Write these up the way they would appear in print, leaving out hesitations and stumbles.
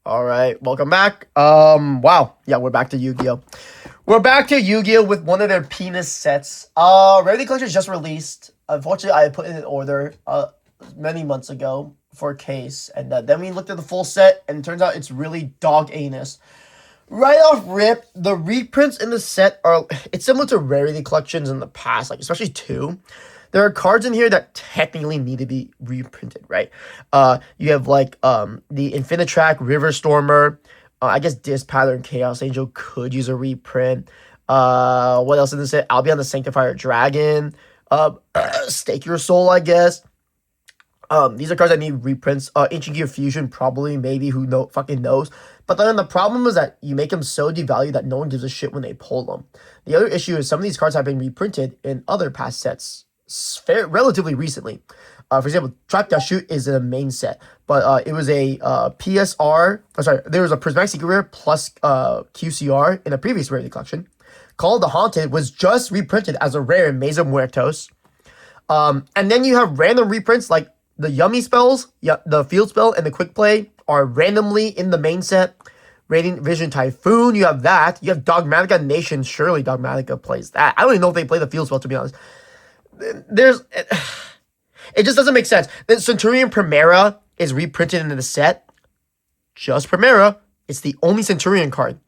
All right, welcome back. Wow, yeah, we're back to Yu-Gi-Oh. We're back to Yu-Gi-Oh with one of their penis sets. Rarity Collection just released. Unfortunately, I put it in order many months ago for a case, and then we looked at the full set, and it turns out it's really dog anus. Right off rip, the reprints in the set are it's similar to Rarity Collections in the past, like especially two. There are cards in here that technically need to be reprinted, right? You have like the Infinitrack, River Stormer. I guess Disc Pattern Chaos Angel could use a reprint. What else in the set? I'll be on the Sanctifier Dragon. Stake Your Soul, I guess. These are cards that need reprints. Ancient Gear Fusion, probably, maybe, fucking knows. But then the problem is that you make them so devalued that no one gives a shit when they pull them. The other issue is some of these cards have been reprinted in other past sets relatively recently. For example, Trap Dash Shoot is in a main set, but it was a PSR. Oh, sorry, there was a Prismatic Secret Rare plus QCR in a previous Rarity collection. Call of the Haunted was just reprinted as a rare in Mesa Muertos. And then you have random reprints like the Yummy spells, the Field Spell, and the Quick Play are randomly in the main set. Radiant Vision Typhoon, you have that. You have Dogmatica Nation. Surely Dogmatica plays that. I don't even know if they play the Field Spell, to be honest. It just doesn't make sense. Then Centurion Primera is reprinted into the set. Just Primera. It's the only Centurion card.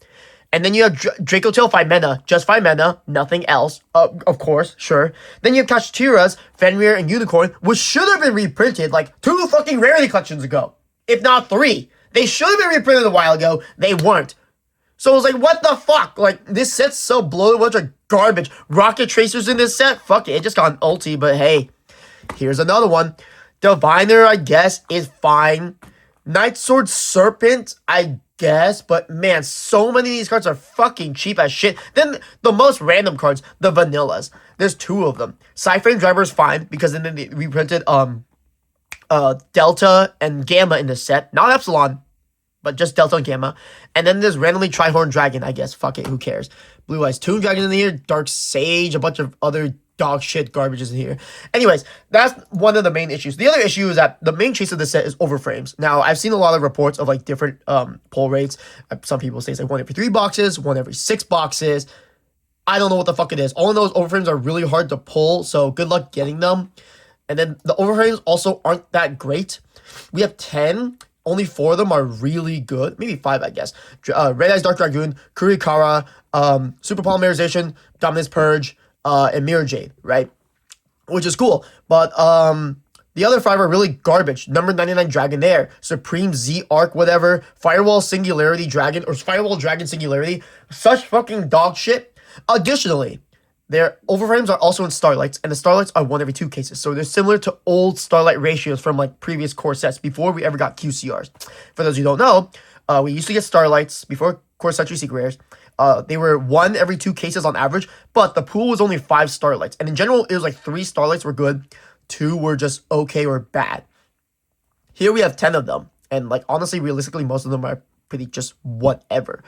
And then you have Draco Tail 5 mana, just 5 mana, nothing else. Of course, sure. Then you have Kashtiras, Fenrir, and Unicorn, which should have been reprinted like 2 fucking Rarity collections ago. If not 3. They should have been reprinted a while ago. They weren't. So I was like, what the fuck? Like, this set's so bloated, bunch of garbage. Rocket Tracers in this set? Fuck it, it just got an ulti, but hey. Here's another one. Diviner, I guess, is fine. Night Sword Serpent, I guess, but man, so many of these cards are fucking cheap as shit. Then the most random cards, the vanillas. There's 2 of them. Cyframe Driver is fine because then they reprinted Delta and Gamma in the set. Not Epsilon, but just Delta and Gamma. And then there's randomly Trihorn Dragon, I guess. Fuck it, who cares? Blue Eyes Tomb Dragon in here, Dark Sage, a bunch of other dog shit garbages in here. Anyways, that's one of the main issues. The other issue is that the main chase of the set is Overframes. Now, I've seen a lot of reports of like different pull rates. Some people say it's like 1 every 3 boxes, 1 every 6 boxes. I don't know what the fuck it is. All of those Overframes are really hard to pull, so good luck getting them. And then the Overframes also aren't that great. We have 10. Only 4 of them are really good. Maybe 5, I guess. Red Eyes Dark Dragoon, Kurikara, Super Polymerization, Dominance Purge, and Mirror Jade, right? Which is cool. But the other 5 are really garbage. Number 99 Dragonair, Supreme Z Arc, whatever, Firewall Singularity Dragon, or Firewall Dragon Singularity. Such fucking dog shit. Additionally, their Overframes are also in Starlights, and the Starlights are 1 every 2 cases. So they're similar to old Starlight ratios from like previous core sets before we ever got QCRs. For those who don't know, we used to get Starlights before Core Century Secret Rares. They were 1 every 2 cases on average, but the pool was only 5 Starlights. And in general, it was like 3 Starlights were good, 2 were just okay or bad. Here we have 10 of them, and like honestly, realistically, most of them are pretty just whatever.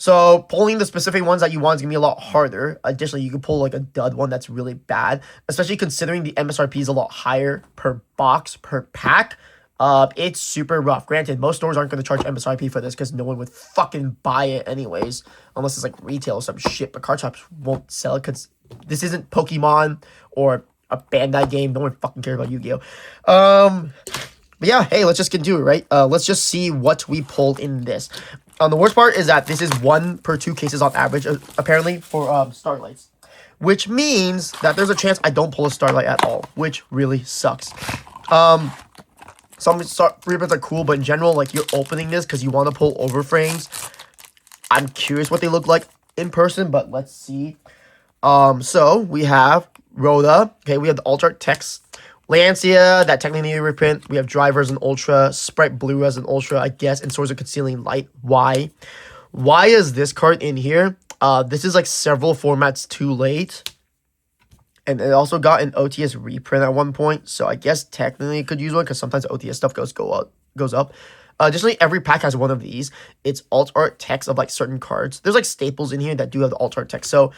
So pulling the specific ones that you want is gonna be a lot harder. Additionally, you can pull like a dud one that's really bad, especially considering the MSRP is a lot higher per box, per pack. It's super rough. Granted, most stores aren't going to charge MSRP for this because no one would fucking buy it anyways, unless it's like retail or some shit. But card shops won't sell it because this isn't Pokemon or a Bandai game. No one fucking cares about Yu-Gi-Oh. But yeah, hey, let's just get into it, right? Let's just see what we pulled in this. The worst part is that this is 1 per 2 cases on average, apparently, for Starlights. Which means that there's a chance I don't pull a Starlight at all, which really sucks. Some reprints are cool, but in general, like, you're opening this because you want to pull Overframes. I'm curious what they look like in person, but let's see. So, we have Rhoda. Okay, we have the Alt Art Text. Lancia, that technically need a reprint. We have Driver as an Ultra. Sprite Blue as an Ultra, I guess. And Swords of Concealing Light. Why? Why is this card in here? This is like several formats too late. And it also got an OTS reprint at one point. So I guess technically it could use one because sometimes OTS stuff goes up. Additionally, every pack has one of these. It's alt art text of like certain cards. There's like staples in here that do have the alt art text. So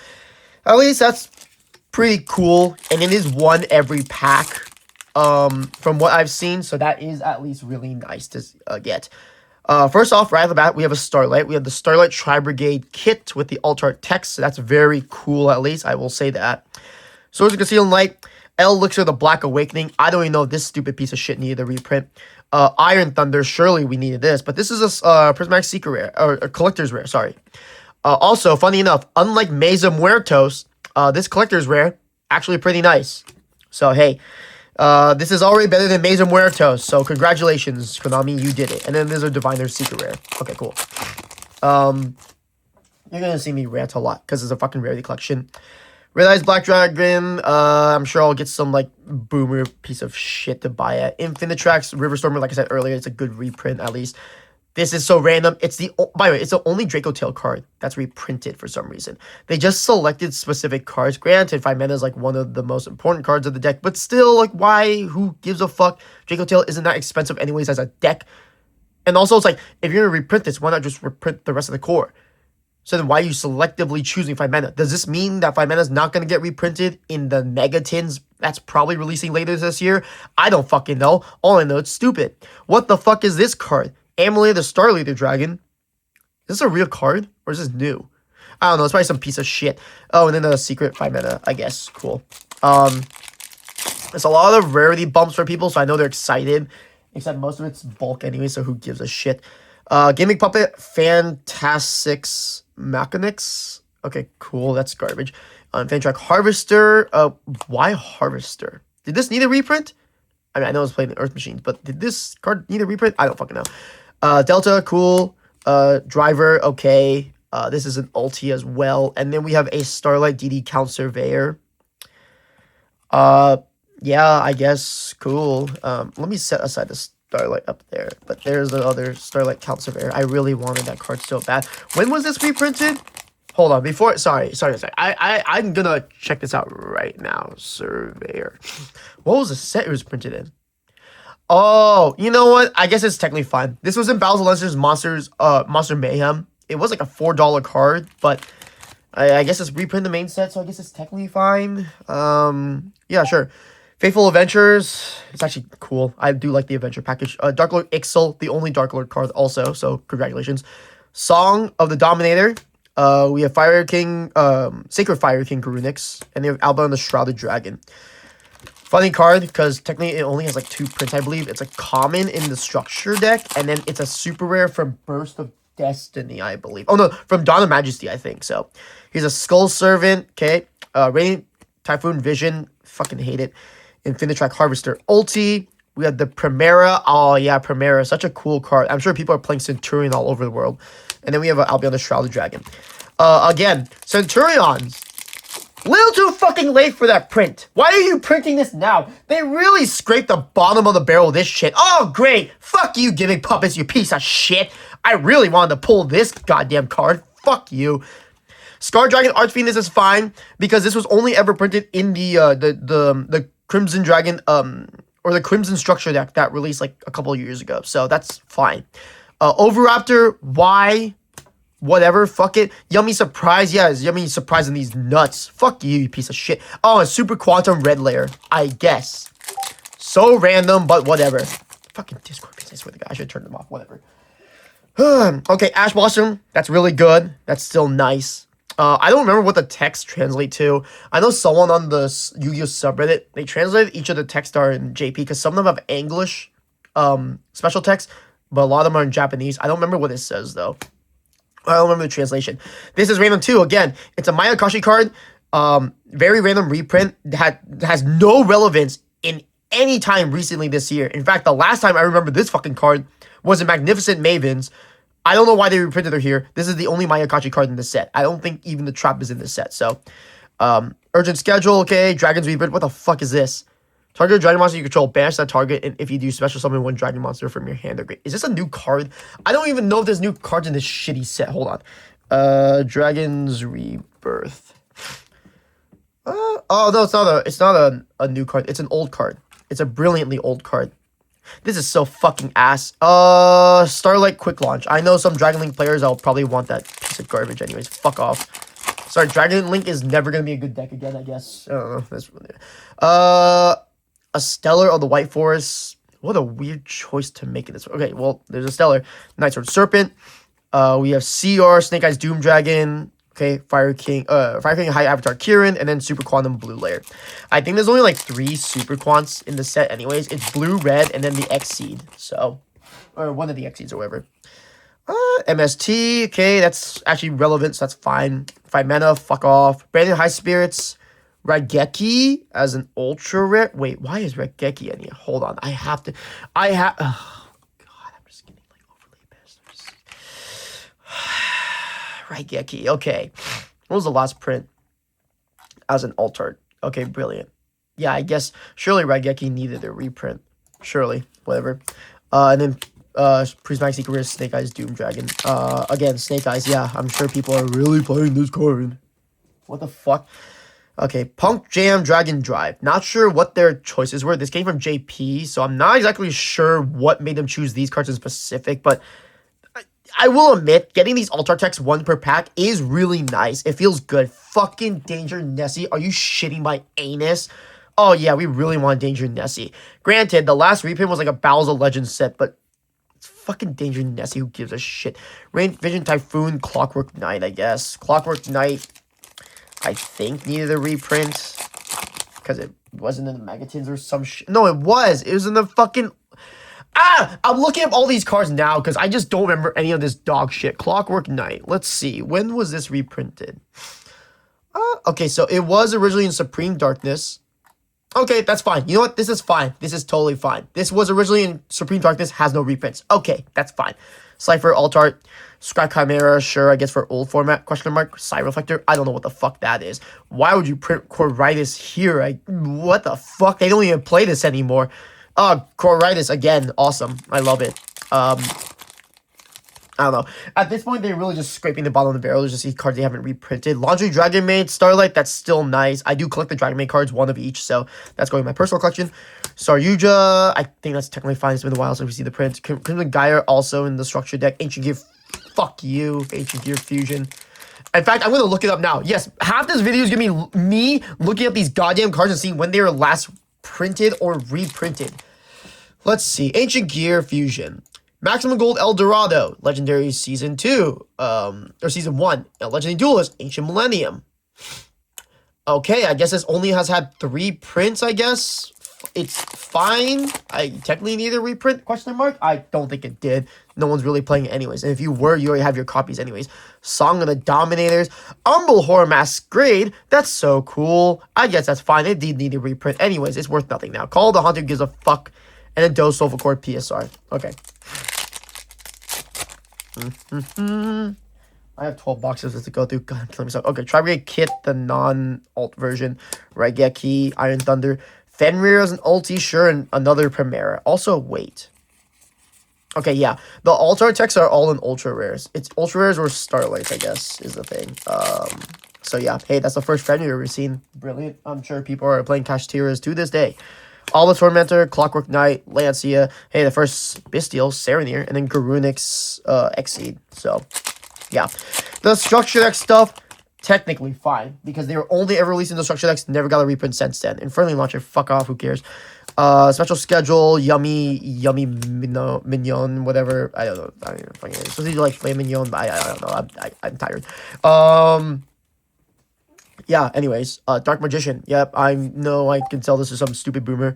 at least that's pretty cool. And it is 1 every pack from what I've seen. So that is at least really nice to get. First off, right off the bat, we have a Starlight. We have the Starlight Tri-Brigade kit with the alt-art text. So that's very cool, at least. I will say that. Swords of Concealing Light. Elixir the Black Awakening. I don't even know if this stupid piece of shit needed a reprint. Iron Thunder. Surely we needed this. But this is a Prismatic Secret Rare. Or a Collector's Rare, sorry. Also, funny enough, unlike Mesa Muertos, this Collector's Rare, actually pretty nice. So, hey. This is already better than Mesa Muertos, so congratulations, Konami, you did it. And then there's a Diviner's Secret Rare. Okay, cool. You're gonna see me rant a lot, because it's a fucking Rarity collection. Red Eyes Black Dragon, I'm sure I'll get some, like, boomer piece of shit to buy at. Infinitrax Riverstormer, like I said earlier, it's a good reprint, at least. This is so random. It's the, by the way, it's the only Draco Tail card that's reprinted for some reason. They just selected specific cards. Granted, 5 mana is like one of the most important cards of the deck, but still, like, why? Who gives a fuck? Draco Tail isn't that expensive anyways as a deck. And also, it's like, if you're going to reprint this, why not just reprint the rest of the core? So then why are you selectively choosing 5 mana? Does this mean that 5 mana is not going to get reprinted in the Mega Tins that's probably releasing later this year? I don't fucking know. All I know, it's stupid. What the fuck is this card? Amelie the Starleader Dragon. Is this a real card? Or is this new? I don't know. It's probably some piece of shit. Oh, and then a secret 5 mana, I guess. Cool. There's a lot of rarity bumps for people, so I know they're excited. Except most of it's bulk anyway, so who gives a shit? Gaming Puppet, Fantastics Mechanics. Okay, cool. That's garbage. Fantrack Harvester. Why Harvester? Did this need a reprint? I mean, I know it's playing in Earth Machines, but did this card need a reprint? I don't fucking know. Delta, cool. Driver, okay. This is an ulti as well. And then we have a Starlight DD Count Surveyor. Yeah, I guess. Cool. Let me set aside the Starlight up there. But there's the other Starlight Count Surveyor. I really wanted that card so bad. When was this reprinted? Hold on. Before, sorry. I'm gonna check this out right now. Surveyor. What was the set it was printed in? Oh, you know what? I guess it's technically fine. This was in Battles of Legends Monster Mayhem. It was like a $4 card, but I guess it's reprint the main set, so I guess it's technically fine. Yeah, sure. Faithful Adventures. It's actually cool. I do like the adventure package. Dark Lord Ixal, the only Dark Lord card also, so congratulations. Song of the Dominator. We have Fire King, Sacred Fire King Garunix, and they have Alba and the Shrouded Dragon. Funny card, because technically it only has like 2 prints, I believe. It's a common in the structure deck, and then it's a super rare from Burst of Destiny, I believe. Oh no, from Dawn of Majesty, I think. So he's a Skull Servant, okay. Radiant Typhoon Vision, fucking hate it. Infinitrack Harvester ulti. We have the Primera. Oh yeah, Primera, such a cool card. I'm sure people are playing Centurion all over the world. And then we have Albion the Shrouded Dragon. Again, Centurions. Little too fucking late for that print. Why are you printing this now? They really scraped the bottom of the barrel of this shit. Oh, great. Fuck you, Gimmick Puppets, you piece of shit. I really wanted to pull this goddamn card. Fuck you. Scar Dragon Archfiend, this is fine, because this was only ever printed in the Crimson Dragon, or the Crimson Structure deck that released like a couple of years ago. So that's fine. Overraptor, why? Whatever, fuck it. Yummy Surprise, yeah, it's Yummy Surprise in these nuts. Fuck you, you piece of shit. Oh, and Super Quantum Red Layer, I guess. So random, but whatever. Fucking Discord piece, I swear to God, I should turn them off, whatever. Okay, Ash Blossom, that's really good. That's still nice. I don't remember what the text translate to. I know someone on the YuGiOh subreddit, they translated each of the text are in JP, because some of them have English special text, but a lot of them are in Japanese. I don't remember what it says, though. I don't remember the translation. This is random too. Again, it's a Mayakashi card. Very random reprint that has no relevance in any time recently this year. In fact, the last time I remember this fucking card was in Magnificent Mavens. I don't know why they reprinted her here. This is the only Mayakashi card in the set. I don't think even the Trap is in this set. So, Urgent Schedule, okay. Dragon's Reprint. What the fuck is this? Target a dragon monster you control, banish that target, and if you do, special summon 1 dragon monster from your hand or grave. Is this a new card? I don't even know if there's new cards in this shitty set. Hold on. Dragon's Rebirth. Oh no, it's not a new card. It's an old card. It's a brilliantly old card. This is so fucking ass. Starlight Quick Launch. I know some Dragon Link players that'll probably want that piece of garbage anyways. Fuck off. Sorry, Dragon Link is never gonna be a good deck again, I guess. I don't know. That's really a Stellar of the White Forest. What a weird choice to make in this. Okay, well, there's a Stellar. Night Sword Serpent. We have CR, Snake Eyes Doom Dragon. Okay, Fire King High Avatar Kieran, and then Super Quantum Blue Layer. I think there's only like 3 Super Quants in the set anyways. It's Blue, Red, and then the X-Seed. So, or one of the X-Seeds or whatever. MST, okay, that's actually relevant, so that's fine. 5 mana, fuck off. Branded High Spirits. Raigeki as an ultra rare. Wait, why is Raigeki in here? Hold on, oh god, I'm just getting like overly pissed. Raigeki, okay. What was the last print? As an alt art. Okay, brilliant. Yeah, I guess surely Raigeki needed a reprint. Surely, whatever. And then Prismatic Secret Rare, Snake Eyes Doom Dragon. Again, Snake Eyes, yeah, I'm sure people are really playing this card. What the fuck? Okay, Punk Jam Dragon Drive. Not sure what their choices were. This came from JP, so I'm not exactly sure what made them choose these cards in specific, but I will admit, getting these alt art texts 1 per pack is really nice. It feels good. Fucking Danger Nessie. Are you shitting my anus? Oh yeah, we really want Danger Nessie. Granted, the last reprint was like a Battles of Legends set, but it's fucking Danger Nessie. Who gives a shit? Rain Vision Typhoon, Clockwork Knight, I guess. Clockwork Knight, I think, needed a reprint because it wasn't in the Megatins or some shit. No, it was. It was in the fucking... I'm looking up all these cards now because I just don't remember any of this dog shit. Clockwork Knight. Let's see. When was this reprinted? Okay, so it was originally in Supreme Darkness. Okay, that's fine. You know what? This is fine. This is totally fine. This was originally in Supreme Darkness, has no reprints. Okay, that's fine. Cypher, Alt Art, Scrap Chimera, sure, I guess for old format, question mark, Side Reflector, I don't know what the fuck that is. Why would you print Coritis here? What the fuck? They don't even play this anymore. Coritis, again, awesome. I love it. I don't know. At this point, they're really just scraping the bottom of the barrel just to see cards they haven't reprinted. Laundry Dragon Maid, Starlight, that's still nice. I do collect the Dragon Maid cards, 1 of each, so that's going in my personal collection. Saryuja, I think that's technically fine. It's been a while since we see the print. Crimson Gyre, also in the structure deck. Ancient Gear, fuck you. Ancient Gear Fusion. In fact, I'm going to look it up now. Yes, half this video is going to be me looking up these goddamn cards and seeing when they were last printed or reprinted. Let's see. Ancient Gear Fusion. Maximum Gold El Dorado, Legendary Season 2, or Season 1, Legendary Duelist, Ancient Millennium. Okay, I guess this only has had 3 prints, I guess. It's fine. I technically need a reprint, question mark? I don't think it did. No one's really playing it anyways. And if you were, you already have your copies anyways. Song of the Dominators, Umble Horror Masquerade, that's so cool. I guess that's fine. It did need a reprint anyways. It's worth nothing now. Call the Hunter gives a fuck. And then Dose Soulful Core PSR. Okay. I have 12 boxes to go through. God, I'm killing myself. Okay, Tri-Brigade Kit, the non-alt version. Raigeki, Iron Thunder. Fenrir as an ulti, sure, and another Primera. Also, wait. Okay, yeah. The alt art texts are all in ultra rares. It's ultra rares or Starlights, I guess, is the thing. So yeah. Hey, that's the first Fenrir we've seen. Brilliant. I'm sure people are playing Kashtira's to this day. Olive Tormentor, Clockwork Knight, Lancia. Hey, the first Bestial, Serenir, and then Garunix X-Seed. So, yeah. The Structure Deck stuff, technically fine, because they were only ever releasing the Structure Decks, never got a reprint since then. Infernal Launcher, fuck off, who cares? Special Schedule, Yummy Mignon, whatever. I don't know. I don't know. It's supposed to be like Flame Mignon, but I don't know. I'm tired. Yeah, anyways, Dark Magician. Yep, I know I can tell this is some stupid boomer.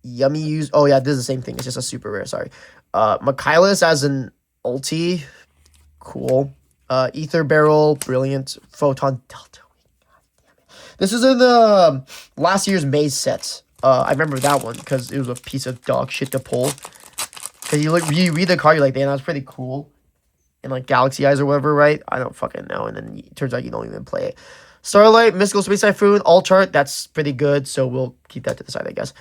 Yummy use. Oh, yeah, this is the same thing. It's just a super rare, sorry. Michaelis as an ulti. Cool. Ether Barrel. Brilliant. Photon Delta. This is in the last year's Maze set. I remember that one because it was a piece of dog shit to pull. Because you read the card, you're like, damn, that's pretty cool. And like Galaxy Eyes or whatever, right? I don't fucking know. And then it turns out you don't even play it. Starlight, Mystical Space Typhoon, Alt Chart, that's pretty good. So we'll keep that to the side, I guess.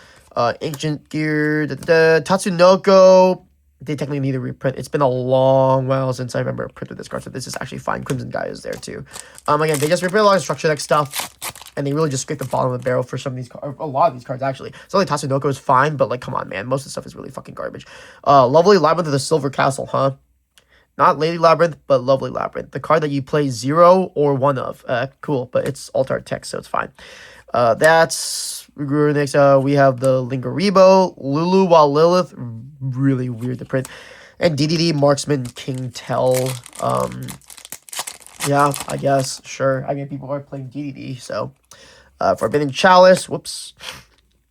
Ancient Gear, Tatsunoko. They technically need a reprint. It's been a long while since I remember printed this card, so this is actually fine. Crimson Guy is there too. Again, they just reprint a lot of structure deck stuff, and they really just scrape the bottom of the barrel for some of these cards. A lot of these cards actually. So like Tatsunoko is fine, but like, come on, man, most of the stuff is really fucking garbage. Lovely Labyrinth of the Silver Castle, huh? Not Lady Labyrinth, but Lovely Labyrinth. The card that you play 0 or 1 of. Cool, but it's alt art text, so it's fine. That's Next, we have the Lingaribo, Lulu while Lilith, really weird to print, and DDD Marksman King Tell. Yeah, I guess, sure. I mean, people are playing DDD, so Forbidden Chalice. Whoops.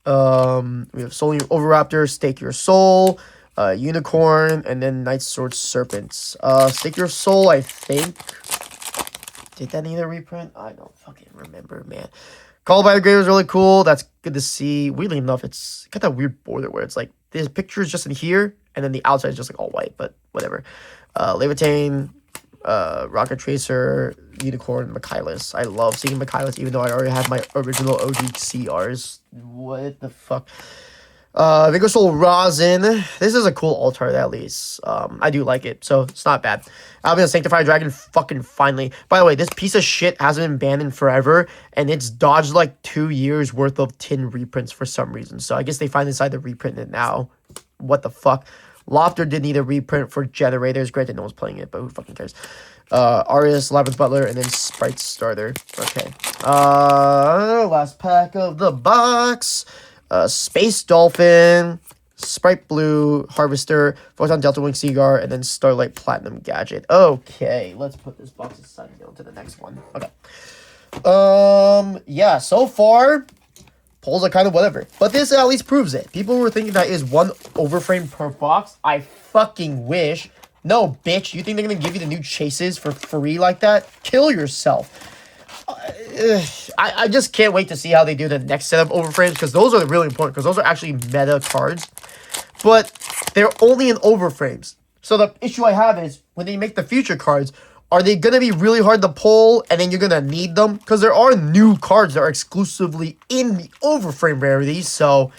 We have Soul Overraptor, Stake Your Soul, Unicorn, and then Night Sword Serpents. Stake Your Soul, I think. Did that need a reprint? I don't fucking remember, man. Call by the Grave is really cool. That's good to see. Weirdly enough, it's got that weird border where it's like this picture is just in here, and then the outside is just like all white, but whatever. Levitain, Rocket Tracer, Unicorn, Michaelis. I love seeing Michaelis, even though I already have my original OG CRs. What the fuck? Vigor Soul Rosin. This is a cool altar at least. I do like it, so it's not bad. Albion Sanctified Dragon, fucking finally. By the way, this piece of shit hasn't been banned in forever, and it's dodged like 2 years worth of tin reprints for some reason. So I guess they finally decided to reprint it now. What the fuck? Lofter did need a reprint for Generators. Granted, no one's playing it, but who fucking cares? Arius, Labyrinth Butler, and then Sprite Starter. Okay. Last pack of the box. Space Dolphin, Sprite Blue, Harvester, Photon Delta Wing Seaguar, and then Starlight Platinum Gadget. Okay, let's put this box aside and go to the next one. Okay. Yeah, so far, polls are kind of whatever. But this at least proves it. People were thinking that is one overframe per box. I fucking wish. No, bitch, you think they're gonna give you the new chases for free like that? Kill yourself. I just can't wait to see how they do the next set of overframes, because those are really important, because those are actually meta cards. But they're only in overframes. So the issue I have is, when they make the future cards, are they going to be really hard to pull, and then you're going to need them? Because there are new cards that are exclusively in the overframe rarities, so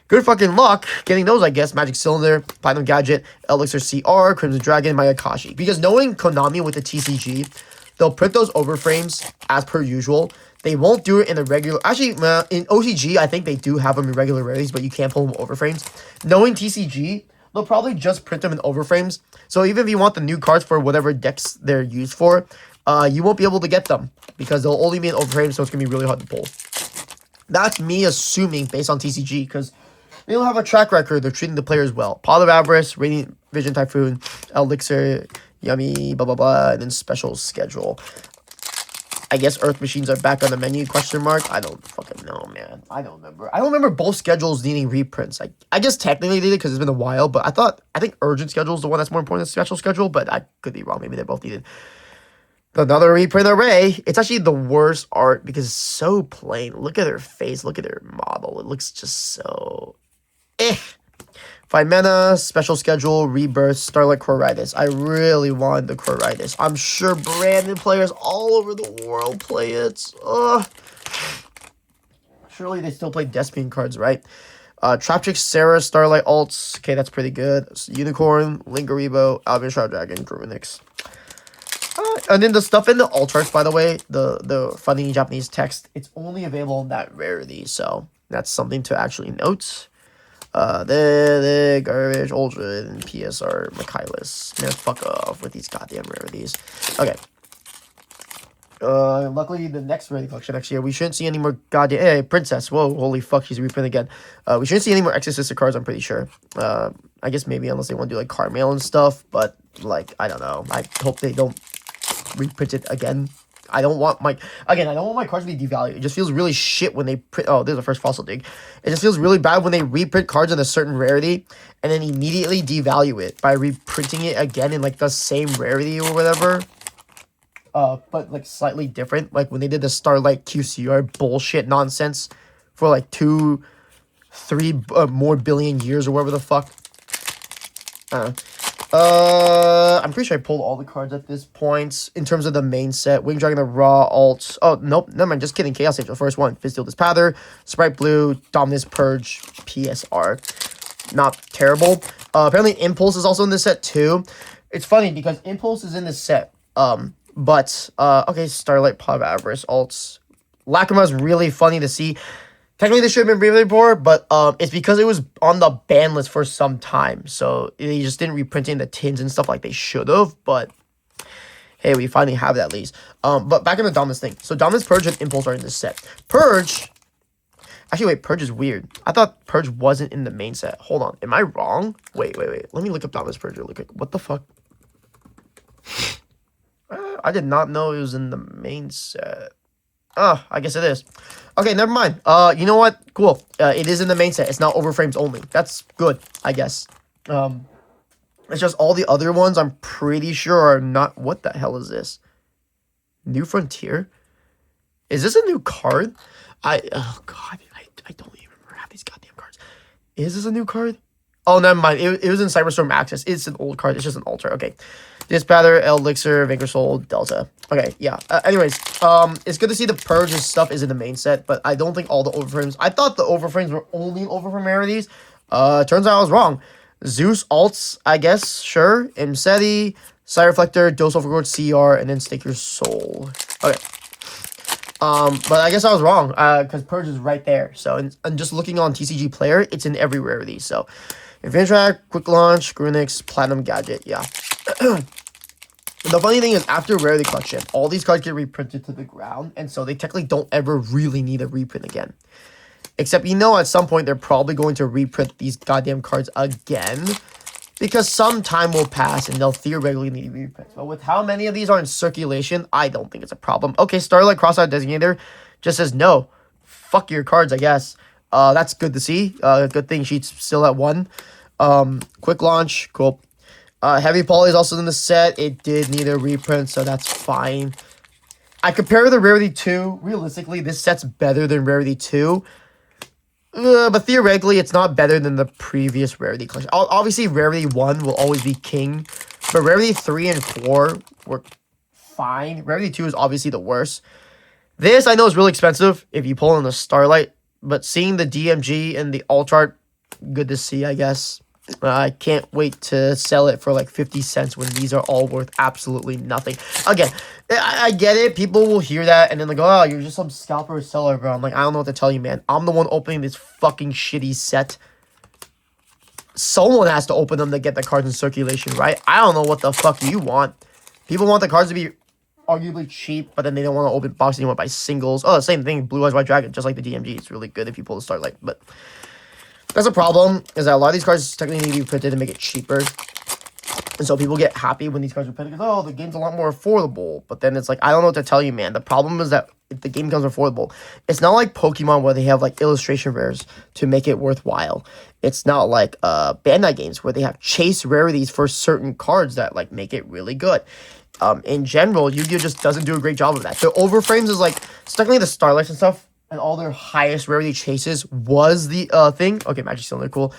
good fucking luck getting those, I guess. Magic Cylinder, Platinum Gadget, Elixir CR, Crimson Dragon, Mayakashi. Because knowing Konami with the TCG, they'll print those overframes as per usual. They won't do it in the regular... Actually, in OCG, I think they do have them in regular rarities, but you can't pull them overframes. Knowing TCG, they'll probably just print them in overframes. So even if you want the new cards for whatever decks they're used for, you won't be able to get them, because they'll only be in overframes, so it's going to be really hard to pull. That's me assuming based on TCG, because they don't have a track record. They're treating the players well. Pot of Avarice, Radiant Vision Typhoon, Elixir... Yummy, blah, blah, blah, and then special schedule. I guess Earth Machines are back on the menu, question mark? I don't fucking know, man. I don't remember. I don't remember both schedules needing reprints. I guess technically they did because it's been a while, but I think Urgent Schedule is the one that's more important than Special Schedule, but I could be wrong. Maybe they both needed. Another reprint array. It's actually the worst art because it's so plain. Look at her face. Look at her model. It looks just so... 5 mana, Special Schedule, Rebirth, Starlight Chloritis. I really want the Chloritis. I'm sure branded players all over the world play it. Surely they still play Despian cards, right? Traptrix, Sarah, Starlight Alts. Okay, that's pretty good. Unicorn, Lingaribo, Albion Shroud Dragon, Grunix. And then the stuff in the alt arts, by the way, the funny Japanese text, it's only available in that rarity. So that's something to actually note. The Garbage, Ultra, and PSR, Michaelis. Man, fuck off with these goddamn rarities. Okay. Luckily, the next rarity collection next year, we shouldn't see any more goddamn... Hey, Princess. Whoa, holy fuck, she's reprint again. We shouldn't see any more Exorcist cards, I'm pretty sure. I guess maybe unless they want to do, like, card mail and stuff. But, like, I don't know. I hope they don't reprint it again. I don't want my cards to be devalued. It just feels really shit when they print... Oh, there's the first fossil dig. It just feels really bad when they reprint cards in a certain rarity and then immediately devalue it by reprinting it again in, like, the same rarity or whatever. But, like, slightly different. Like, when they did the Starlight QCR bullshit nonsense for, like, 2-3 more billion years or whatever the fuck. I'm pretty sure I pulled all the cards at this point. In terms of the main set, Wing Dragon, the Raw, Alt. Oh, nope, never mind, just kidding. Chaos Age, the first one. Fisteel Dispather, Sprite Blue, Dominus Purge, PSR. Not terrible. Apparently Impulse is also in this set too. It's funny because Impulse is in this set. Okay, Starlight, Pot of Avarice, Alts. Lacrima is really funny to see. Technically, this should have been reprint before, but it's because it was on the ban list for some time. So they just didn't reprint it in the tins and stuff like they should have. But hey, we finally have it at least. But back in the Dominus thing. So Dominus, Purge, and Impulse are in this set. Purge Actually, wait, Purge is weird. I thought Purge wasn't in the main set. Hold on. Am I wrong? Wait. Let me look up Dominus Purge real quick. What the fuck? I did not know it was in the main set. Oh, I guess it is. Okay, never mind. You know what? Cool. It is in the main set. It's not Overframes only. That's good, I guess. It's just all the other ones I'm pretty sure are not... What the hell is this? New Frontier? Is this a new card? Oh, God. I don't even remember half these goddamn cards. Is this a new card? Oh, never mind. It was in Cyberstorm Access. It's an old card. It's just an altar. Okay. Dispather, Elixir, Vanquish Soul, Delta. Okay, yeah. Anyways, it's good to see the Purge and stuff is in the main set, but I don't think all the Overframes... I thought the Overframes were only Overframe rarities. Turns out I was wrong. Zeus alts, I guess, sure. Imseti, Sire Reflector, Dose Overlord, CR, and then Stake Your Soul. Okay. But I guess I was wrong, because Purge is right there. So, and just looking on TCG Player, it's in every rarity. So, Infinite Track, Quick Launch, Grunix, Platinum Gadget, yeah. The funny thing is, after Rarity Collection, all these cards get reprinted to the ground, and so they technically don't ever really need a reprint again. Except, you know, at some point, they're probably going to reprint these goddamn cards again, because some time will pass, and they'll theoretically need reprints. But with how many of these are in circulation, I don't think it's a problem. Okay, Starlight Crossout Designator just says no. Fuck your cards, I guess. That's good to see. Good thing she's still at 1. Quick Launch, cool. Heavy Poly is also in the set. It did need a reprint, so that's fine. I compare the Rarity 2. Realistically, this set's better than Rarity 2. But theoretically, it's not better than the previous Rarity collection. Obviously, Rarity 1 will always be king. But Rarity 3 and 4 were fine. Rarity 2 is obviously the worst. This, I know, is really expensive if you pull in the Starlight. But seeing the DMG and the alt art, good to see, I guess. I can't wait to sell it for like 50 cents when these are all worth absolutely nothing. Again, I get it. People will hear that and then they go, oh, you're just some scalper or seller, bro. I'm like, I don't know what to tell you, man. I'm the one opening this fucking shitty set. Someone has to open them to get the cards in circulation, right? I don't know what the fuck you want. People want the cards to be arguably cheap, but then they don't want to open boxes. They want to buy singles. Oh, the same thing. Blue Eyes White Dragon, just like the DMG. It's really good if you pull the Starlight, but... That's a problem, is that a lot of these cards technically need to be printed to make it cheaper. And so people get happy when these cards are printed because, oh, the game's a lot more affordable. But then it's like, I don't know what to tell you, man. The problem is that if the game becomes affordable, it's not like Pokemon where they have, like, illustration rares to make it worthwhile. It's not like Bandai games where they have chase rarities for certain cards that, like, make it really good. In general, Yu-Gi-Oh! Just doesn't do a great job of that. The Overframes is, like, technically the Starlights and stuff, and all their highest rarity chases was the thing. Okay, Magic Cylinder, cool.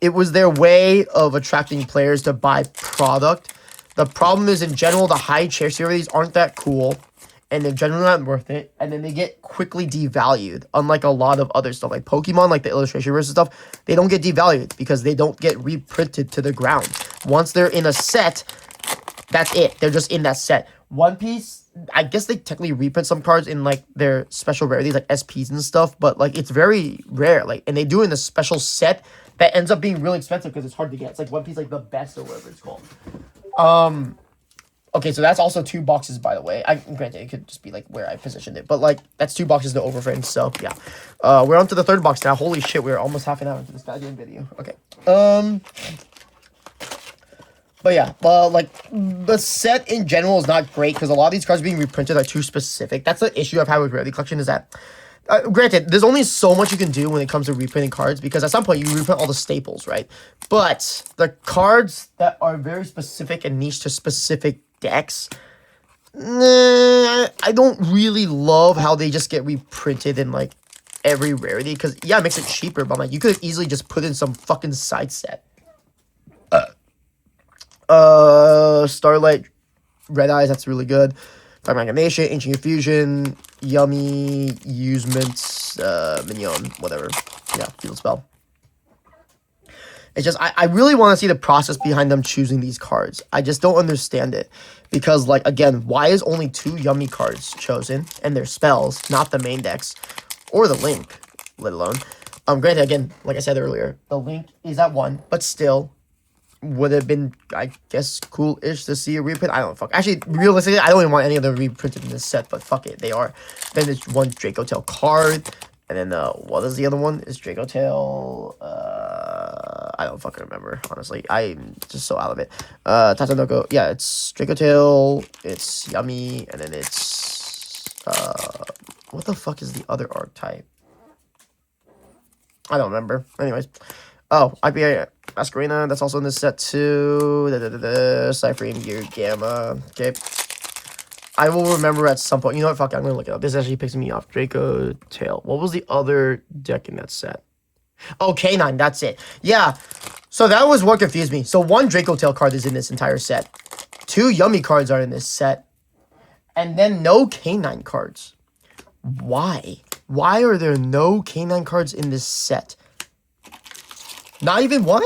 It was their way of attracting players to buy product. The problem is, in general, the high chase rarities aren't that cool, and they're generally not worth it, and then they get quickly devalued, unlike a lot of other stuff. Like Pokemon, like the illustration rares and stuff, they don't get devalued because they don't get reprinted to the ground. Once they're in a set, that's it. They're just in that set. One Piece, I guess they technically reprint some cards in, like, their special rarities, like SPs and stuff, but, like, it's very rare, like, and they do it in a special set that ends up being really expensive because it's hard to get. It's like One Piece, like, the best or whatever it's called. Okay, so that's also 2 boxes, by the way. Granted, it could just be, like, where I positioned it, but, like, that's 2 boxes to Overframes, so, yeah. We're on to the 3rd box now. Holy shit, we're almost half an hour into this goddamn video. Okay. But yeah, like, the set in general is not great because a lot of these cards being reprinted are too specific. That's the issue I've had with Rarity Collection is that, granted, there's only so much you can do when it comes to reprinting cards because at some point you reprint all the staples, right? But the cards that are very specific and niche to specific decks, I don't really love how they just get reprinted in, like, every rarity because, yeah, it makes it cheaper, but, like, you could easily just put in some fucking side set. Starlight, Red Eyes, that's really good. Dark Machination, Ancient Confusion, Yummy, Usements, Minion, whatever. Yeah, Field Spell. It's just, I really want to see the process behind them choosing these cards. I just don't understand it. Because, like, again, why is only 2 Yummy cards chosen? And their spells, not the main decks. Or the Link, let alone. Granted, again, like I said earlier, the Link is at 1, but still... would have been, I guess, cool-ish to see a reprint. I don't know, fuck. Actually, realistically, I don't even want any of them reprinted in this set, but fuck it, they are. Then there's 1 Draco Tail card. And then what is the other one? Is Draco Tail? I don't fucking remember, honestly. I'm just so out of it. Tatsunoko, yeah, it's Draco Tail, it's Yummy, and then it's what the fuck is the other archetype? I don't remember. Anyways. Oh, IPA Masquerena, that's also in this set too. Cypherine Gear Gamma. Okay. I will remember at some point. You know what? Fuck it, I'm gonna look it up. This actually picks me off. Draco Tail. What was the other deck in that set? Oh, K9, that's it. Yeah. So that was what confused me. So one Draco Tail card is in this entire set. 2 Yummy cards are in this set. And then no K9 cards. Why? Why are there no K9 cards in this set? Not even one?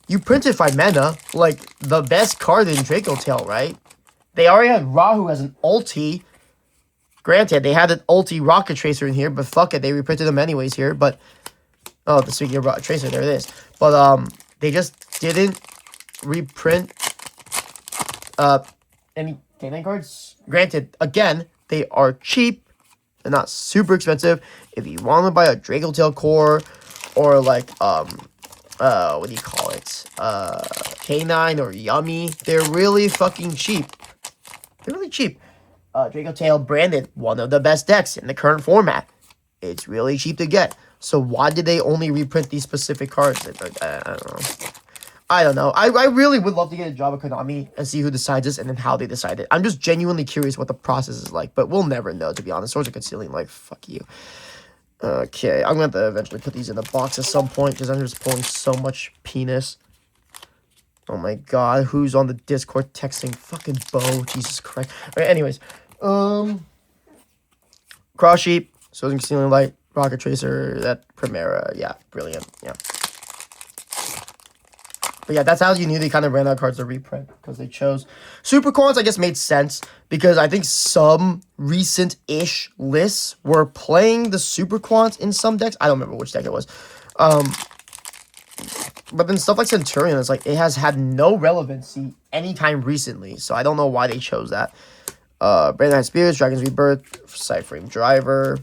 You printed 5 mana, like the best card in Draco Tail, right? They already had Rahu as an ulti. Granted, they had an ulti Rocket Tracer in here, but fuck it, they reprinted them anyways here. But oh, the speaking of Rocket Tracer, there it is. But they just didn't reprint any K9 cards. Granted, again, they are cheap. They're not super expensive. If you want to buy a Draco Tail core or like what do you call it? K9 or Yummy, they're really fucking cheap. They're really cheap. Draco Tail branded, one of the best decks in the current format. It's really cheap to get. So why did they only reprint these specific cards? I don't know. I really would love to get a job at Konami and see who decides this and then how they decide it. I'm just genuinely curious what the process is like, but we'll never know, to be honest. Swords of Concealing, like, fuck you. Okay, I'm going to have to eventually put these in the box at some point because I'm just pulling so much penis. Oh my god, who's on the Discord texting? Fucking Bo, Jesus Christ. Alright, anyways. Cross Sheep, Swords of Concealing Light, Rocket Tracer, that Primera. Yeah, brilliant. Yeah. But yeah, that's how you knew they kind of ran out of cards to reprint, because they chose Super Cons. I guess made sense because I think some recent-ish lists were playing the Super Quants in some decks. I don't remember which deck it was. But then stuff like Centurion, it's like it has had no relevancy anytime recently, so I don't know why they chose that. Brandon Spirits, Dragon's Rebirth, Sideframe Driver.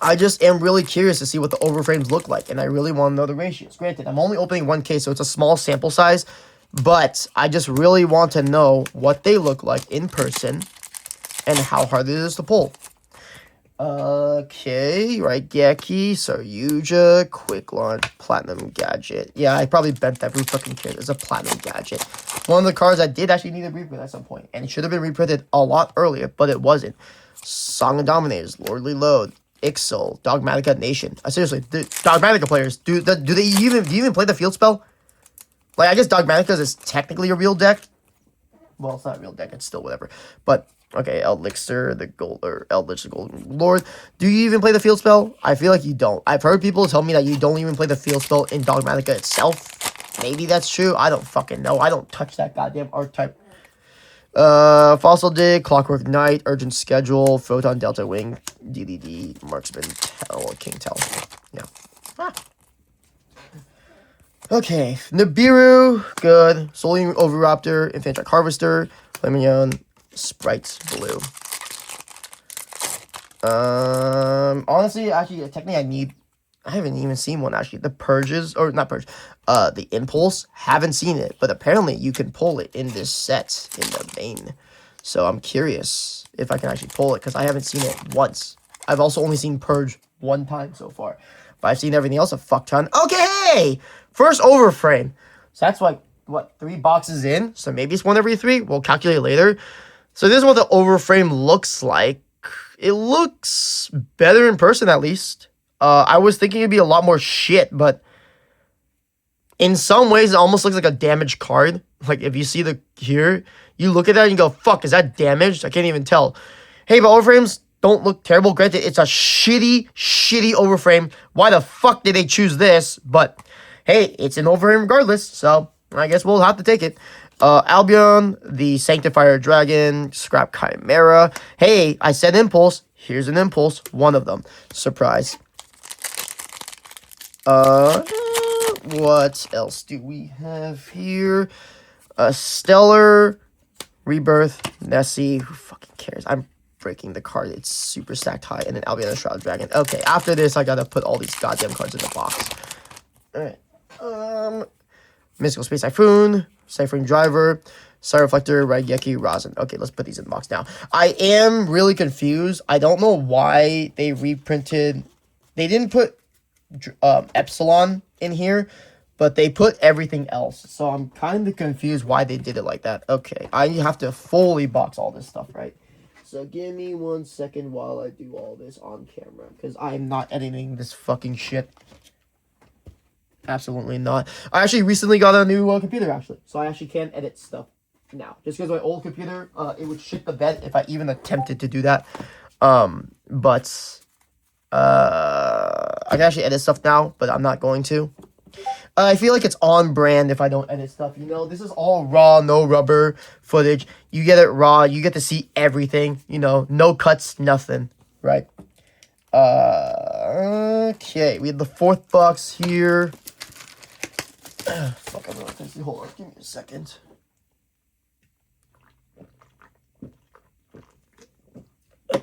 I just am really curious to see what the overframes look like, and I really want to know the ratios. Granted, I'm only opening 1K, so it's a small sample size, but I just really want to know what they look like in person and how hard it is to pull. Okay, right, Geki, Saryuja, Quick Launch, Platinum Gadget. Yeah, I probably bent that. Who fucking cares? It's a Platinum Gadget. One of the cards I did actually need to reprint at some point, and it should have been reprinted a lot earlier, but it wasn't. Song of Dominators, Lordly Load, Ixal, Dogmatica Nation. Seriously, Dogmatica players, do they even play the field spell? Like, I guess Dogmatica is technically a real deck. Well, it's not a real deck, it's still whatever. But okay, Eldritch, the Golden Lord. Do you even play the field spell? I feel like you don't. I've heard people tell me that you don't even play the field spell in Dogmatica itself. Maybe that's true. I don't fucking know. I don't touch that goddamn archetype. Fossil Dig, Clockwork Knight, Urgent Schedule, Photon Delta Wing, DDD, Marksman King Tell. Yeah. Ah. Okay, Nibiru, good. Soling Oviraptor, Infantry Harvester, Flameon, Sprite Blue. Honestly, actually, technically I haven't even seen one, actually. The Purges, or not Purge, the Impulse, haven't seen it, but apparently you can pull it in this set, in the main. So I'm curious if I can actually pull it, because I haven't seen it once. I've also only seen Purge one time so far, but I've seen everything else a fuck ton. Okay, first Overframe. So that's like, what, 3 boxes in? So maybe it's one every 3. We'll calculate later. So this is what the Overframe looks like. It looks better in person, at least. I was thinking it'd be a lot more shit, but in some ways, it almost looks like a damaged card. Like, if you see here, you look at that and you go, fuck, is that damaged? I can't even tell. Hey, but Overframes don't look terrible. Granted, it's a shitty Overframe. Why the fuck did they choose this? But, hey, it's an Overframe regardless, so I guess we'll have to take it. Albion, the Sanctifier Dragon, Scrap Chimera. Hey, I said Impulse. Here's an Impulse. One of them. Surprise. What else do we have here? Stellar, Rebirth, Nessie. Who fucking cares? I'm breaking the card. It's super stacked high. And then Albion Shroud Dragon. Okay, after this, I gotta put all these goddamn cards in the box. Alright. Mystical Space Typhoon, Ciphering Driver, Star Reflector, Raigeki, Rosin. Okay, let's put these in the box now. I am really confused. I don't know why they reprinted. They didn't put Epsilon in here, but they put everything else. So I'm kind of confused why they did it like that. Okay, I have to fully box all this stuff, right? So give me 1 second while I do all this on camera, because I'm not editing this fucking shit. Absolutely not. I actually recently got a new computer, actually. So I actually can edit stuff now. Just because my old computer, it would shit the bed if I even attempted to do that. But I can actually edit stuff now, but I'm not going to. I feel like it's on brand if I don't edit stuff. You know, this is all raw, no rubber footage. You get it raw. You get to see everything. You know, no cuts, nothing. Right? Okay. We have the 4th box here. Fuck, I'm really thirsty. Hold on. Give me a second.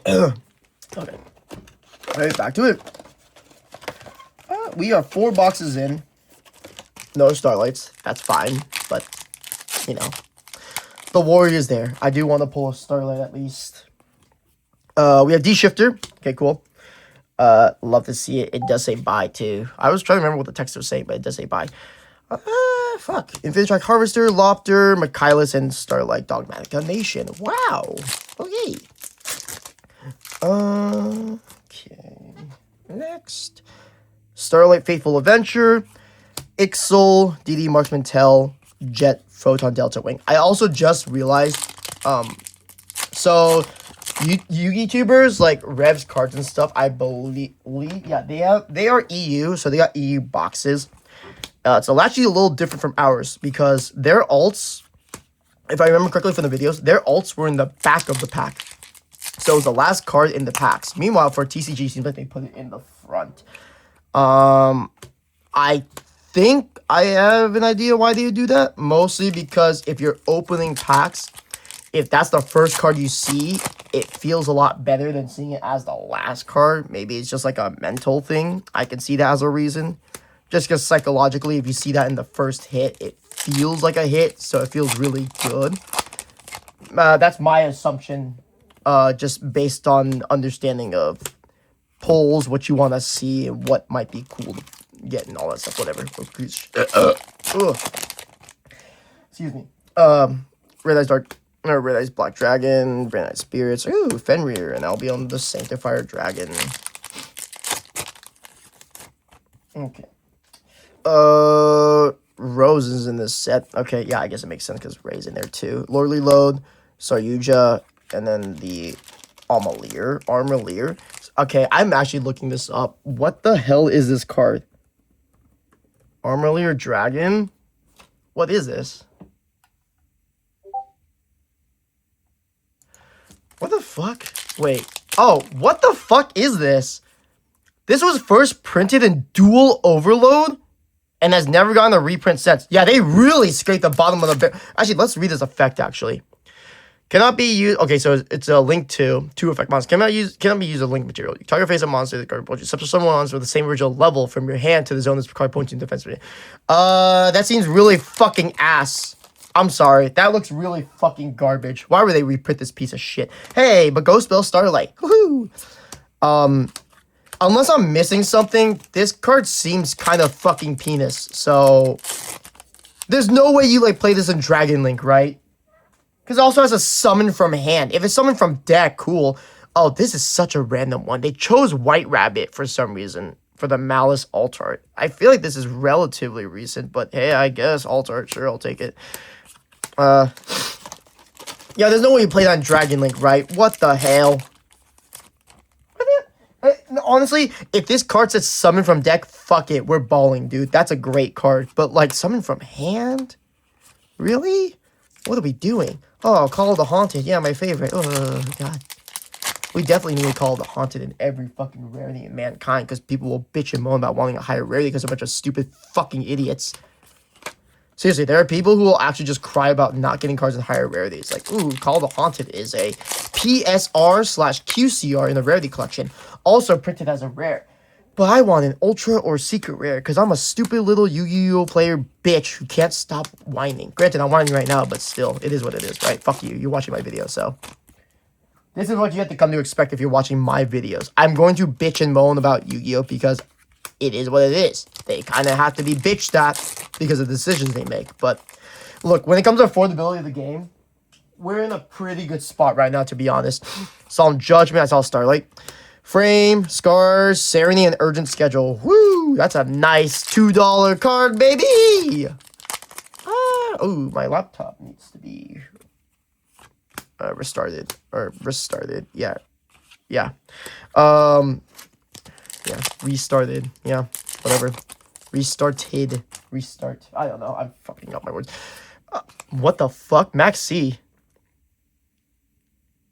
Okay. Alright, back to it. We are 4 boxes in. No Starlights. That's fine. But, you know. The Warrior's there. I do want to pull a Starlight at least. We have D-Shifter. Okay, cool. Love to see it. It does say bye, too. I was trying to remember what the text was saying, but it does say bye. Fuck. Infinity Track Harvester, Lopter, Michaelis, and Starlight Dogmatica Nation. Wow. Okay. Okay. Next. Starlight Faithful Adventure, Ixel, DD Marksman Tell, Jet, Photon Delta Wing. I also just realized, so YouTubers like Rev's cards and stuff, I believe, yeah, they are EU, so they got EU boxes. So actually a little different from ours because their alts, if I remember correctly from the videos, their alts were in the back of the pack. So it was the last card in the packs. Meanwhile, for TCG, seems like they put it in the front. I think I have an idea why they would do that. Mostly because if you're opening packs, if that's the first card you see, it feels a lot better than seeing it as the last card. Maybe it's just like a mental thing. I can see that as a reason. Just because psychologically, if you see that in the first hit, it feels like a hit. So it feels really good. That's my assumption. Just based on understanding of polls, what you want to see, and what might be cool to get, and all that stuff, whatever. Excuse me. Red Eyes Black Dragon, Brand Eyes Spirits, ooh, Fenrir, and Albion the Sanctifier Dragon. Okay. Rose is in this set. Okay, yeah, I guess it makes sense because Ray's in there too. Lordly Load, Saryuja, and then the Armalier. Okay, I'm actually looking this up. What the hell is this card? Armalier Dragon? What is this? What the fuck? Wait. Oh, what the fuck is this? This was first printed in Dual Overload and has never gotten a reprint since. Yeah, they really scraped the bottom of the barrel. Actually, let's read this effect, actually. Cannot be used. Okay, so it's a link to two effect monsters. Cannot be used as link material. You target face a monster that card approaches. Except for someone monster with the same original level from your hand to the zone this card points in defense. That seems really fucking ass. I'm sorry. That looks really fucking garbage. Why would they reprint this piece of shit? Hey, but go spell Starlight. Woohoo! Unless I'm missing something, this card seems kind of fucking penis. So there's no way you like play this in Dragon Link, right? Because it also has a summon from hand. If it's summoned from deck, cool. Oh, this is such a random one. They chose White Rabbit for some reason for the Malice alt art. I feel like this is relatively recent, but hey, I guess alt art, sure, I'll take it. Yeah, there's no way you play that in Dragon Link, right? What the hell? Honestly, if this card says summon from deck, fuck it, we're balling, dude. That's a great card. But like, summon from hand? Really? What are we doing? Oh, Call of the Haunted. Yeah, my favorite. Oh, God. We definitely need to Call of the Haunted in every fucking rarity in Mankind because people will bitch and moan about wanting a higher rarity because they're a bunch of stupid fucking idiots. Seriously, there are people who will actually just cry about not getting cards in higher rarities. Like, ooh, Call of the Haunted is a PSR/QCR in the rarity collection. Also printed as a rare. But I want an ultra or secret rare because I'm a stupid little Yu-Gi-Oh player bitch who can't stop whining. Granted, I'm whining right now, but still, it is what it is, right? Fuck you. You're watching my video, so. This is what you have to come to expect if you're watching my videos. I'm going to bitch and moan about Yu-Gi-Oh because it is what it is. They kind of have to be bitched at because of the decisions they make. But look, when it comes to affordability of the game, we're in a pretty good spot right now, to be honest. Solemn Judgment, I saw Starlight. Frame, Scars, Serenity, and Urgent Schedule. Woo! That's a nice $2 card, baby! Oh, my laptop needs to be restarted. Or restarted. Yeah. Yeah. Yeah, restarted. Yeah, whatever. Restarted. Restart. I don't know. I'm fucking up my words. What the fuck? Max C.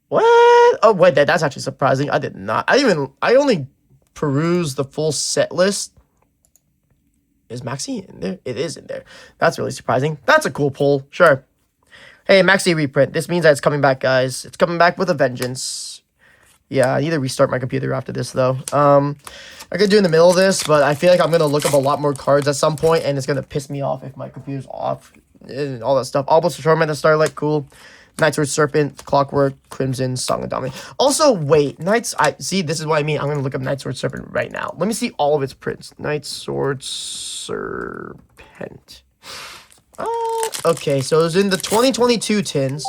What? Oh, wait, that's actually surprising. I did not. I only perused the full set list. Is Maxi in there? It is in there. That's really surprising. That's a cool pull. Sure. Hey, Maxi reprint. This means that it's coming back, guys. It's coming back with a vengeance. Yeah, I need to restart my computer after this, though. I could do in the middle of this, but I feel like I'm going to look up a lot more cards at some point, and it's going to piss me off if my computer's off and all that stuff. Almost Torment and Starlight, cool. Knight's Sword Serpent, Clockwork, Crimson, Song of Domination. Also, wait, see, this is what I mean. I'm going to look up Knight's Sword Serpent right now. Let me see all of its prints. Knight's Sword Serpent. Okay, so it was in the 2022 tins.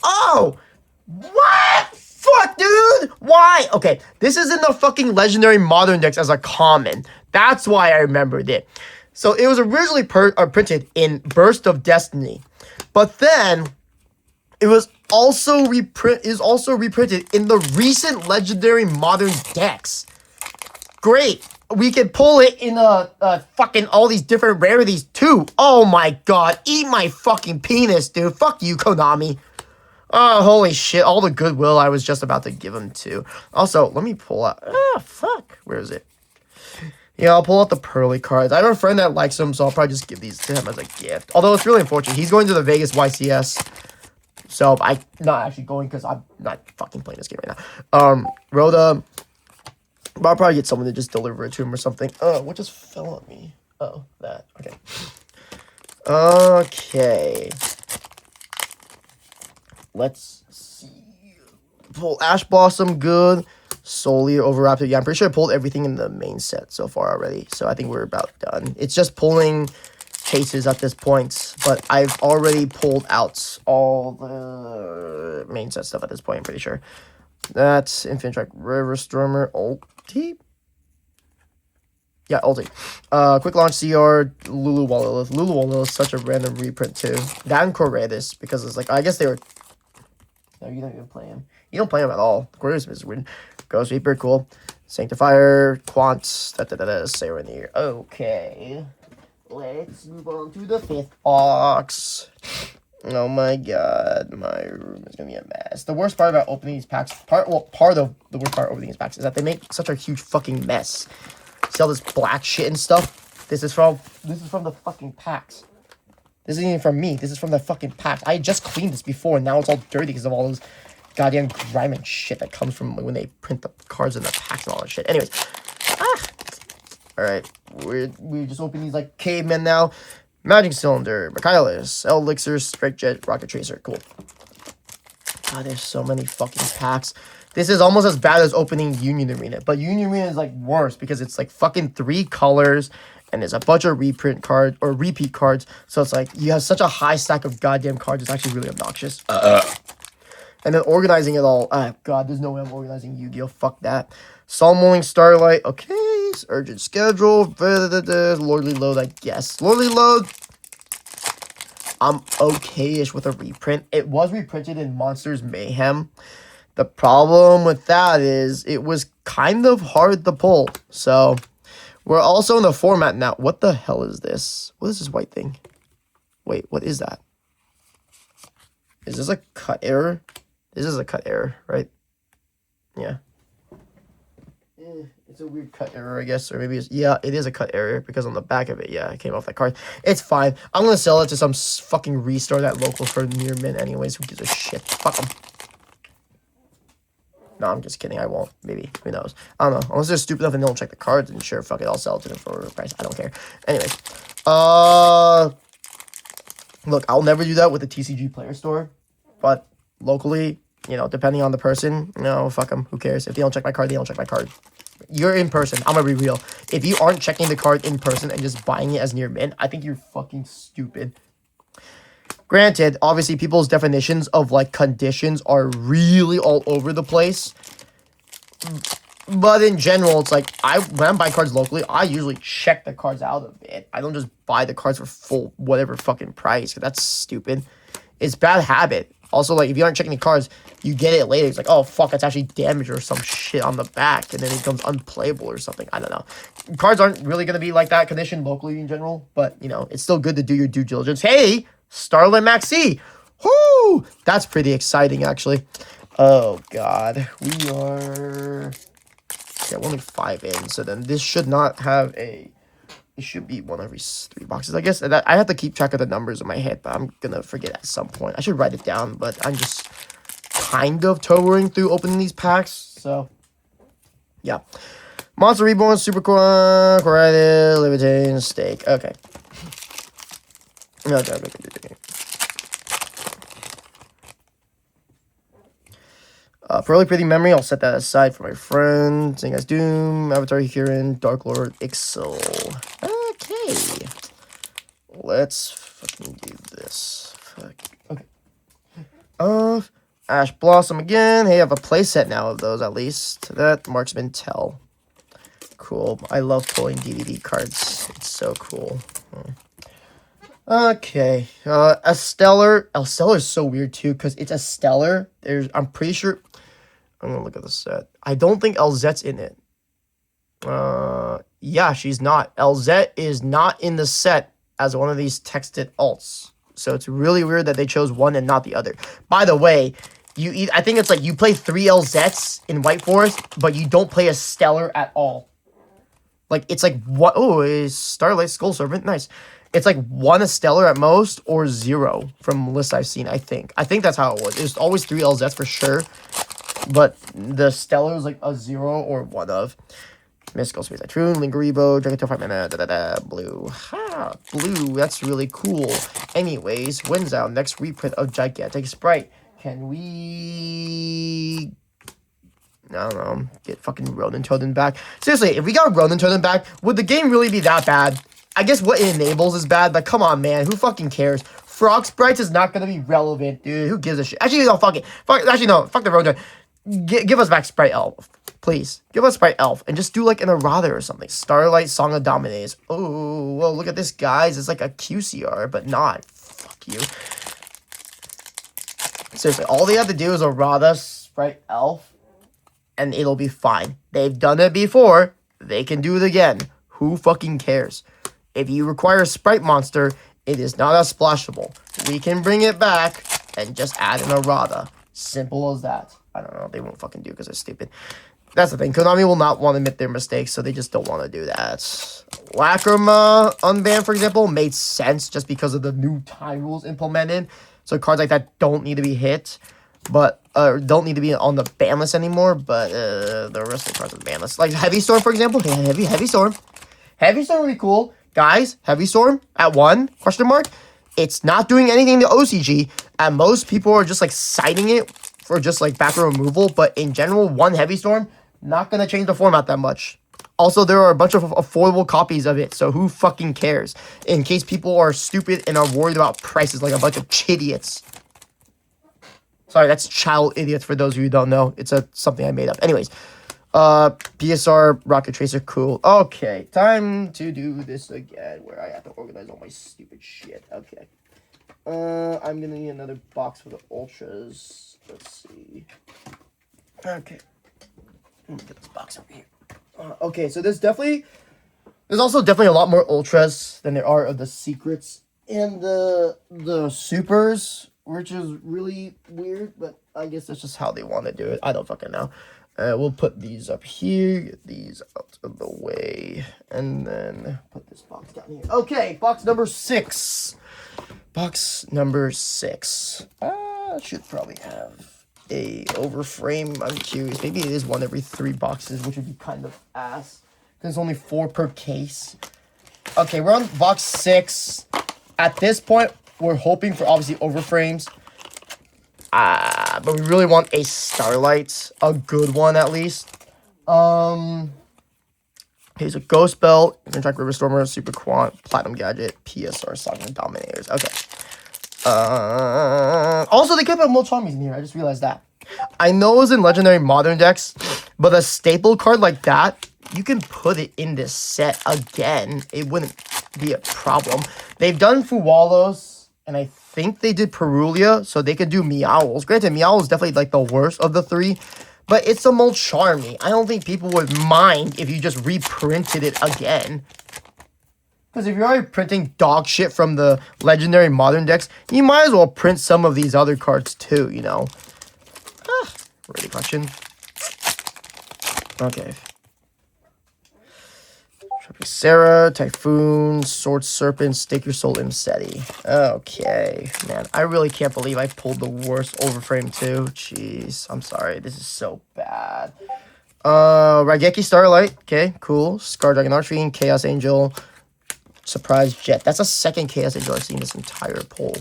Oh! What? Fuck, dude! Why? Okay, this is in the fucking Legendary Modern decks as a common. That's why I remembered it. So it was originally printed in Burst of Destiny. But then it was also reprinted in the recent Legendary Modern decks. Great. We can pull it in fucking all these different rarities too. Oh my god. Eat my fucking penis, dude. Fuck you, Konami. Oh, holy shit. All the goodwill I was just about to give him to. Also, let me pull out. Ah, fuck. Where is it? Yeah, I'll pull out the Pearly cards. I have a friend that likes them, so I'll probably just give these to him as a gift. Although it's really unfortunate. He's going to the Vegas YCS. So I'm not actually going because I'm not fucking playing this game right now. Rhoda. I'll probably get someone to just deliver it to him or something. Oh, what just fell on me? Oh, that. Okay. Okay. Let's see. Pull Ash Blossom, good. Solely Overraptor. Yeah, I'm pretty sure I pulled everything in the main set so far already. So I think we're about done. It's just pulling chases at this point. But I've already pulled out all the main set stuff at this point, I'm pretty sure. That's Infinite Track, River Stormer, Ulti. Yeah, Ulti. Quick Launch CR, Lulu Walilith. Lulu Walilith is such a random reprint too. That and Corredis, because it's like, I guess they were... No, you don't even play him. You don't play him at all. Corredis is weird. Ghost Reaper, cool. Sanctifier, Quants, Serenity. Okay. Let's move on to the 5th box. Oh my god, my room is gonna be a mess. The worst part about opening these packs, part of the worst part of opening these packs is that they make such a huge fucking mess. See all this black shit and stuff? This is from the fucking packs. This isn't even from me. This is from the fucking packs. I just cleaned this before, and now it's all dirty because of all those goddamn grime and shit that comes from when they print the cards in the packs and all that shit. Anyways, alright, we just open these like cavemen now. Magic Cylinder, Michaelis, Elixir, Strike Jet, Rocket Tracer. Cool. God, there's so many fucking packs. This is almost as bad as opening Union Arena. But Union Arena is like worse because it's like fucking 3 colors and there's a bunch of reprint cards or repeat cards. So it's like you have such a high stack of goddamn cards. It's actually really obnoxious. And then organizing it all. God, there's no way I'm organizing Yu-Gi-Oh! Fuck that. Soul Starlight. Okay. Urgent Schedule. Lordly Load, I guess. Lordly Load. I'm okay-ish with a reprint. It was reprinted in Monsters Mayhem. The problem with that is it was kind of hard to pull. So we're also in the format now. What the hell is this? What is this white thing? Wait, what is that? Is this a cut error? This is a cut error, right? Yeah. It's a weird cut error, I guess, or maybe it's, yeah, it is a cut error because on the back of it, yeah, it came off that card. It's fine. I'm gonna sell it to some fucking restore that local for near mint anyways. Who gives a shit? Fuck them. No, I'm just kidding. I won't. Maybe. Who knows? I don't know. Unless they're stupid enough and they don't check the cards, then sure, fuck it. I'll sell it to them for a price. I don't care. Anyways, look, I'll never do that with the TCG player store, but locally, you know, depending on the person, no, fuck them. Who cares? If they don't check my card, they don't check my card. You're in person. I'm gonna be real. If you aren't checking the card in person and just buying it as near mint, I think you're fucking stupid. Granted, obviously, people's definitions of, like, conditions are really all over the place. But in general, it's like, when I'm buying cards locally, I usually check the cards out of it. I don't just buy the cards for full whatever fucking price, because that's stupid. It's bad habit. Also, like, if you aren't checking the cards, you get it later. It's like, oh, fuck, it's actually damaged or some shit on the back, and then it becomes unplayable or something. I don't know. Cards aren't really going to be like that condition locally in general, but, you know, it's still good to do your due diligence. Hey, Starlight Maxi! Whoo! That's pretty exciting, actually. Oh, God. We are... yeah, only 5 in, so then this should not have a... it should be one every 3 boxes, I guess. I have to keep track of the numbers in my head, but I'm gonna forget at some point. I should write it down, but I'm just kind of turboing through opening these packs, so... yeah. Monster Reborn, Super Corrided, Levitain, Stake. Okay. Okay. Pearly Pretty Memory, I'll set that aside for my friend. Seeing as Doom, Avatar Huron, Dark Lord, Ixel. Okay. Let's fucking do this. Fuck. Okay. Ash Blossom again. Hey, I have a playset now of those at least. That Marksman Tell. Cool. I love pulling DVD cards. It's so cool. Okay. A Stellar. A Stellar is so weird too, because it's a Stellar. I'm pretty sure. I'm gonna look at the set. I don't think LZ's in it. Yeah, she's not. LZ is not in the set as one of these texted alts. So it's really weird that they chose one and not the other. By the way, I think it's like you play 3 LZs in White Forest, but you don't play a Stellar at all. Like, it's like, what? Oh, is Starlight Skull Servant? Nice. It's like 1 a Stellar at most, or 0 from lists I've seen, I think. I think that's how it was. It was always 3 LZs for sure. But the Stellar is like a 0 or 1 of. Mystical Space Typhoon, Lingeribo, Dragon Tail 5 mana, blue. Ha! Blue, that's really cool. Anyways, wins out. Next reprint of Gigantic Sprite. Can we... I don't know. Get fucking Ronin Totem back. Seriously, if we got Ronin Totem back, would the game really be that bad? I guess what it enables is bad, but come on, man. Who fucking cares? Frog Sprites is not going to be relevant, dude. Who gives a shit? Actually, no, fuck it. Actually, no. Fuck the Ronin. Give us back Sprite Elf. Please. Give us Sprite Elf. And just do like an errata or something. Starlight Song of Dominates. Oh, well, look at this, guys. It's like a QCR, but not. Fuck you. Seriously, all they have to do is errata Sprite Elf, and it'll be fine. They've done it before. They can do it again. Who fucking cares? If you require a Sprite Monster, it is not as splashable. We can bring it back and just add an errata. Simple as that. I don't know. They won't fucking do it because they're stupid. That's the thing. Konami will not want to admit their mistakes, so they just don't want to do that. Lacrima unban, for example, made sense just because of the new time rules implemented. So cards like that don't need to be hit, but don't need to be on the ban list anymore. But the rest of the cards on the ban list, like Heavy Storm, for example. Yeah, Heavy Storm. Heavy Storm would be cool, guys. Heavy Storm at 1 question mark. It's not doing anything to OCG, and most people are just like citing it for just like back row removal. But in general, 1 Heavy Storm not gonna change the format that much. Also, there are a bunch of affordable copies of it, so who fucking cares? In case people are stupid and are worried about prices like a bunch of chidiots. Sorry, that's child idiots for those of you who don't know. It's something I made up. Anyways, PSR, Rocket Tracer, cool. Okay, time to do this again, where I have to organize all my stupid shit. Okay. I'm gonna need another box for the Ultras. Let's see. Okay. Let me get this box over here. Okay, so there's also definitely a lot more Ultras than there are of the secrets and the supers, which is really weird, but I guess that's just how they want to do it. I don't fucking know. We'll put these up here, get these out of the way, and then put this box down here. Okay, box number 6. Box number 6. Should probably have a overframe. I'm curious. Maybe it is one every 3 boxes, which would be kind of ass. Because it's only 4 per case. Okay, we're on box 6. At this point, we're hoping for obviously overframes. But we really want a Starlight. A good one, at least. Here's a Ghost Belt, Contract River Stormer, Super Quant, Platinum Gadget, PSR, Song Dominators. Okay. Also, they could have Molchamis in here. I just realized that. I know it was in Legendary Modern decks, but a staple card like that, you can put it in this set again. It wouldn't be a problem. They've done Fuwalos, and I think they did Perulia, so they could do Meowls. Granted, Meowl is definitely like the worst of the 3, but it's a Molcharmy. I don't think people would mind if you just reprinted it again. Because if you're already printing dog shit from the Legendary Modern decks, you might as well print some of these other cards too, you know. Ready question. Okay. Sarah, Typhoon, Sword Serpent, Stake Your Soul, Imseti. Okay, man, I really can't believe I pulled the worst overframe too. Jeez, I'm sorry, this is so bad. Raigeki Starlight, okay, cool. Scar Dragon Archfiend, Chaos Angel, Surprise Jet. That's the second Chaos Angel I've seen this entire pull.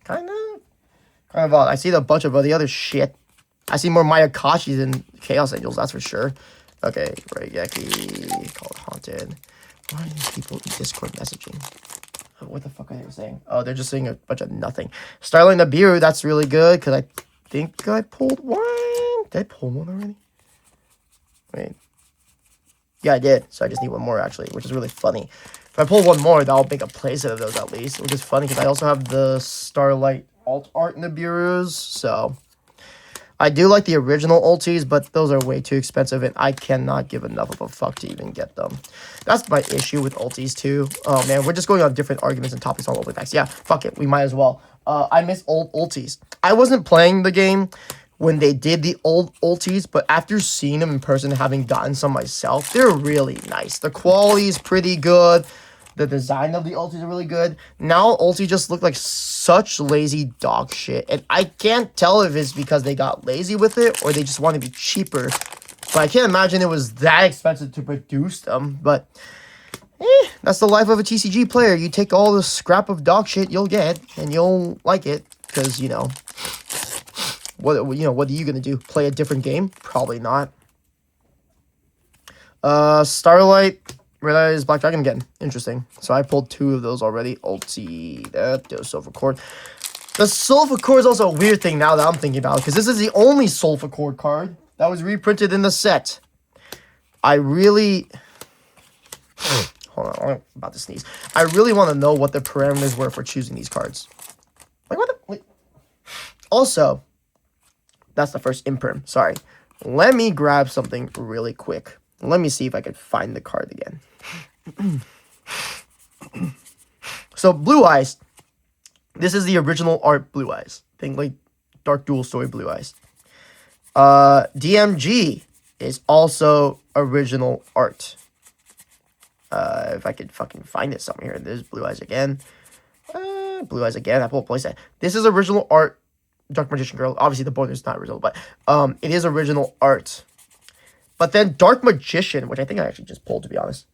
Kind of odd. I see a bunch of the other shit. I see more Mayakashi than Chaos Angels, that's for sure. Okay, Raigeki, called Haunted. Why are these people in Discord messaging? What the fuck are they saying? Oh, they're just saying a bunch of nothing. Starlight Nibiru, that's really good, because I think I pulled one. Did I pull one already? Wait. Yeah, I did. So I just need one more, actually, which is really funny. If I pull one more, that'll make a playset of those, at least. Which is funny, because I also have the Starlight Alt Art Nibirus, so... I do like the original ultis, but those are way too expensive, and I cannot give enough of a fuck to even get them. That's my issue with ultis, too. Oh, man, we're just going on different arguments and topics all over the place. Yeah, fuck it, we might as well. I miss old ultis. I wasn't playing the game when they did the old ultis, but after seeing them in person, having gotten some myself, they're really nice. The quality is pretty good. The design of the ultis are really good. Now, ulti just look like such lazy dog shit. And I can't tell if it's because they got lazy with it or they just want to be cheaper. But I can't imagine it was that expensive to produce them. But, that's the life of a TCG player. You take all the scrap of dog shit you'll get and you'll like it. Because, you know, what are you going to do? Play a different game? Probably not. Starlight... Red Eyes Black Dragon again. Interesting. So I pulled 2 of those already. Ulti. That Sulfur Cord. The Sulfur Cord is also a weird thing now that I'm thinking about. Because this is the only Sulfur Cord card that was reprinted in the set. I really... Hold on. I'm about to sneeze. I really want to know what the parameters were for choosing these cards. Like, what the... Wait. Also, that's the first imperm. Sorry. Let me grab something really quick. Let me see if I can find the card again. So, Blue Eyes. This is the original art Blue Eyes. Think like Dark Dual Story Blue Eyes. DMG is also original art. If I could fucking find it somewhere here. There's Blue Eyes again. Blue Eyes again. I pulled a playset. This is original art. Dark Magician Girl. Obviously, the border is not original, but it is original art. But then Dark Magician, which I think I actually just pulled, to be honest.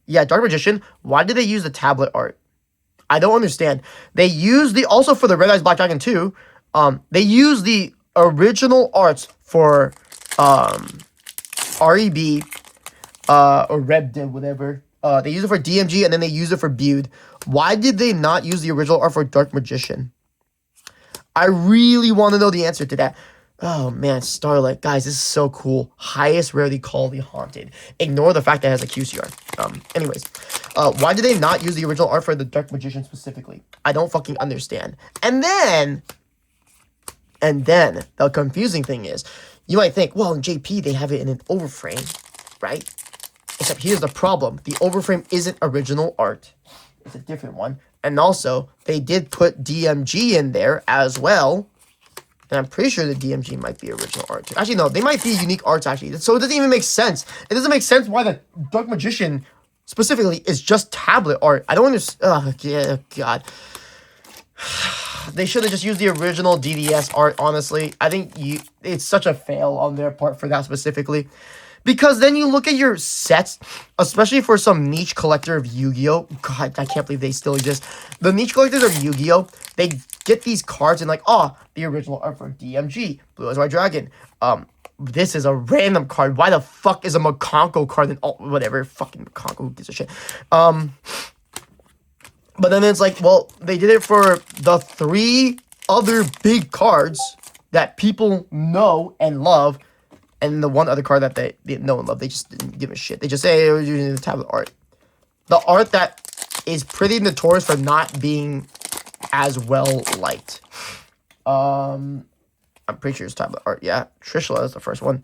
Yeah, Dark Magician. Why did they use the tablet art? I don't understand. They used the... Also for the Red Eyes Black Dragon 2, they used the original arts for REB, or RebDiv, whatever. They used it for DMG, and then they used it for Bude. Why did they not use the original art for Dark Magician? I really want to know the answer to that. Oh, man, Starlight. Guys, this is so cool. Highest rarity quality haunted. Ignore the fact that it has a QCR. Anyways, why did they not use the original art for the Dark Magician specifically? I don't fucking understand. And then, the confusing thing is, you might think, well, in JP, they have it in an overframe, right? Except here's the problem. The overframe isn't original art. It's a different one. And also, they did put DMG in there as well. And I'm pretty sure the DMG might be original art too. Actually, no, they might be unique arts actually. So it doesn't even make sense. It doesn't make sense why the Dark Magician specifically is just tablet art. I don't understand. Oh, yeah, God. They should have just used the original DDS art, honestly. I think it's such a fail on their part for that specifically. Because then you look at your sets, especially for some niche collector of Yu-Gi-Oh! God, I can't believe they still exist. The niche collectors of Yu-Gi-Oh! They get these cards and like, oh, the original art for DMG, Blue Eyes White Dragon. This is a random card. Why the fuck is a Makonko card and whatever, fucking Makonko, who gives a shit? But then it's like, well, they did it for the 3 other big cards that people know and love. And the one other card that they know and love, they just didn't give a shit. They just say, hey, we're using the tablet art. The art that is pretty notorious for not being as well liked. I'm pretty sure it's tablet art. Yeah, Trishula is the first one.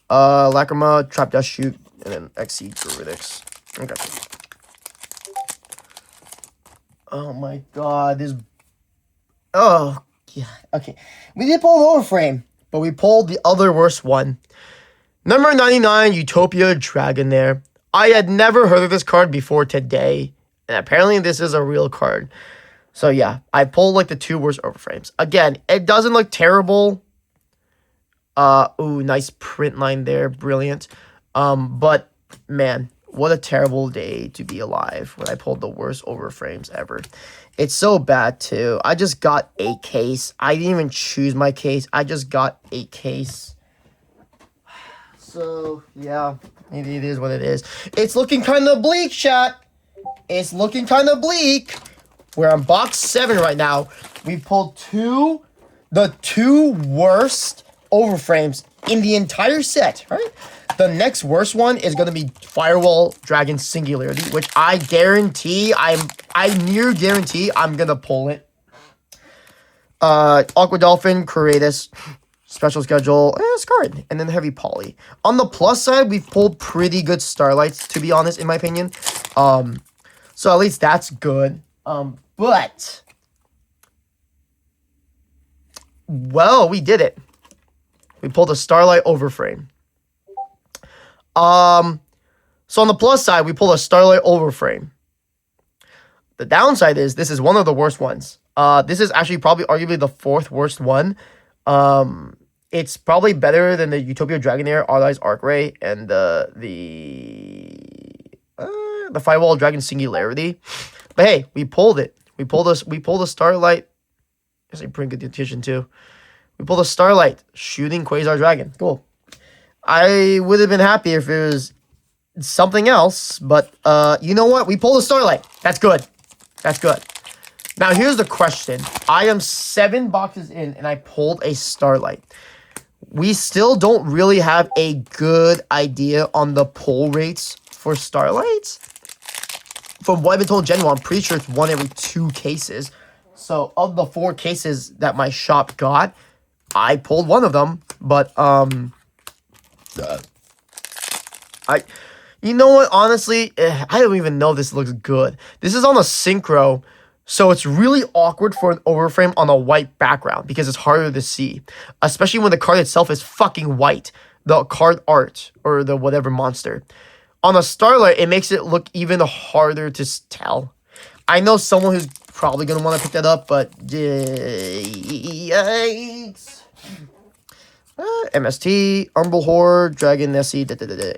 Lacrima, Trap Dust Shoot, and then XC Druidics. Okay. Oh my god, this... Oh, yeah, okay. We did pull an Overframe, but we pulled the other worst one. Number 99, Utopia Dragonair. I had never heard of this card before today, and apparently this is a real card. So yeah, I pulled like the 2 worst Overframes. Again, it doesn't look terrible. Ooh, nice print line there, brilliant. But man, what a terrible day to be alive when I pulled the worst Overframes ever. It's so bad too. I just got a case. I didn't even choose my case. I just got a case. So, yeah, maybe it is what it is. It's looking kind of bleak, chat. It's looking kind of bleak. We're on box 7 right now. We pulled the 2 worst Overframes in the entire set, right? The next worst one is going to be Firewall Dragon Singularity, which I guarantee, I near guarantee I'm going to pull it. Aqua Dolphin, Couratus, Special Schedule, Scarred, and then Heavy Poly. On the plus side, we've pulled pretty good Starlights, to be honest, in my opinion. So at least that's good. But, well, we did it. We pulled a Starlight Overframe. So on the plus side, we pulled a Starlight Overframe. The downside is this is one of the worst ones. This is actually probably arguably the 4th worst one. It's probably better than the Utopia Dragonair, Allies Arcray, and the Firewall Dragon Singularity. But hey, we pulled it. We pulled a Starlight. It's a pretty good addition too. We pulled a Starlight Shooting Quasar Dragon. Cool. I would have been happy if it was something else, but you know what? We pulled a Starlight. That's good. That's good. Now here's the question. I am 7 boxes in and I pulled a Starlight. We still don't really have a good idea on the pull rates for Starlights. From what I've been told in general, I'm pretty sure it's 1 every 2 cases. So of the 4 cases that my shop got, I pulled 1 of them. But you know what? Honestly, I don't even know if this looks good. This is on a synchro. So it's really awkward for an Overframe on a white background because it's harder to see. Especially when the card itself is fucking white. The card art or the whatever monster. On a Starlight, it makes it look even harder to tell. I know someone who's probably going to want to pick that up, but yikes. MST, Umbral Horde, Dragon Nessie,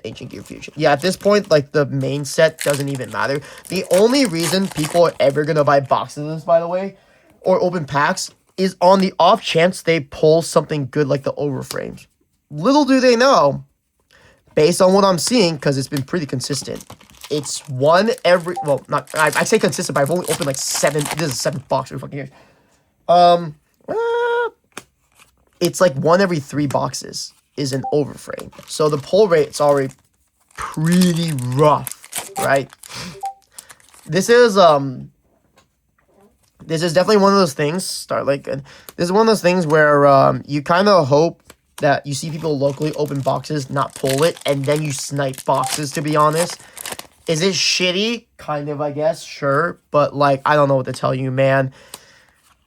Ancient Gear Fusion. Yeah, at this point, like, the main set doesn't even matter. The only reason people are ever going to buy boxes of this, by the way, or open packs, is on the off chance they pull something good like the Overframes. Little do they know, based on what I'm seeing, because it's been pretty consistent, it's 1 every, well, not, I say consistent, but I've only opened like 7, this is the 7th box every fucking year. It's like 1 every 3 boxes is an Overframe. So the pull rate's already pretty rough, right? This is definitely one of those things, Starlight good. This is one of those things where you kind of hope that you see people locally open boxes, not pull it, and then you snipe boxes, to be honest. Is it shitty? Kind of, I guess, sure. But, like, I don't know what to tell you, man.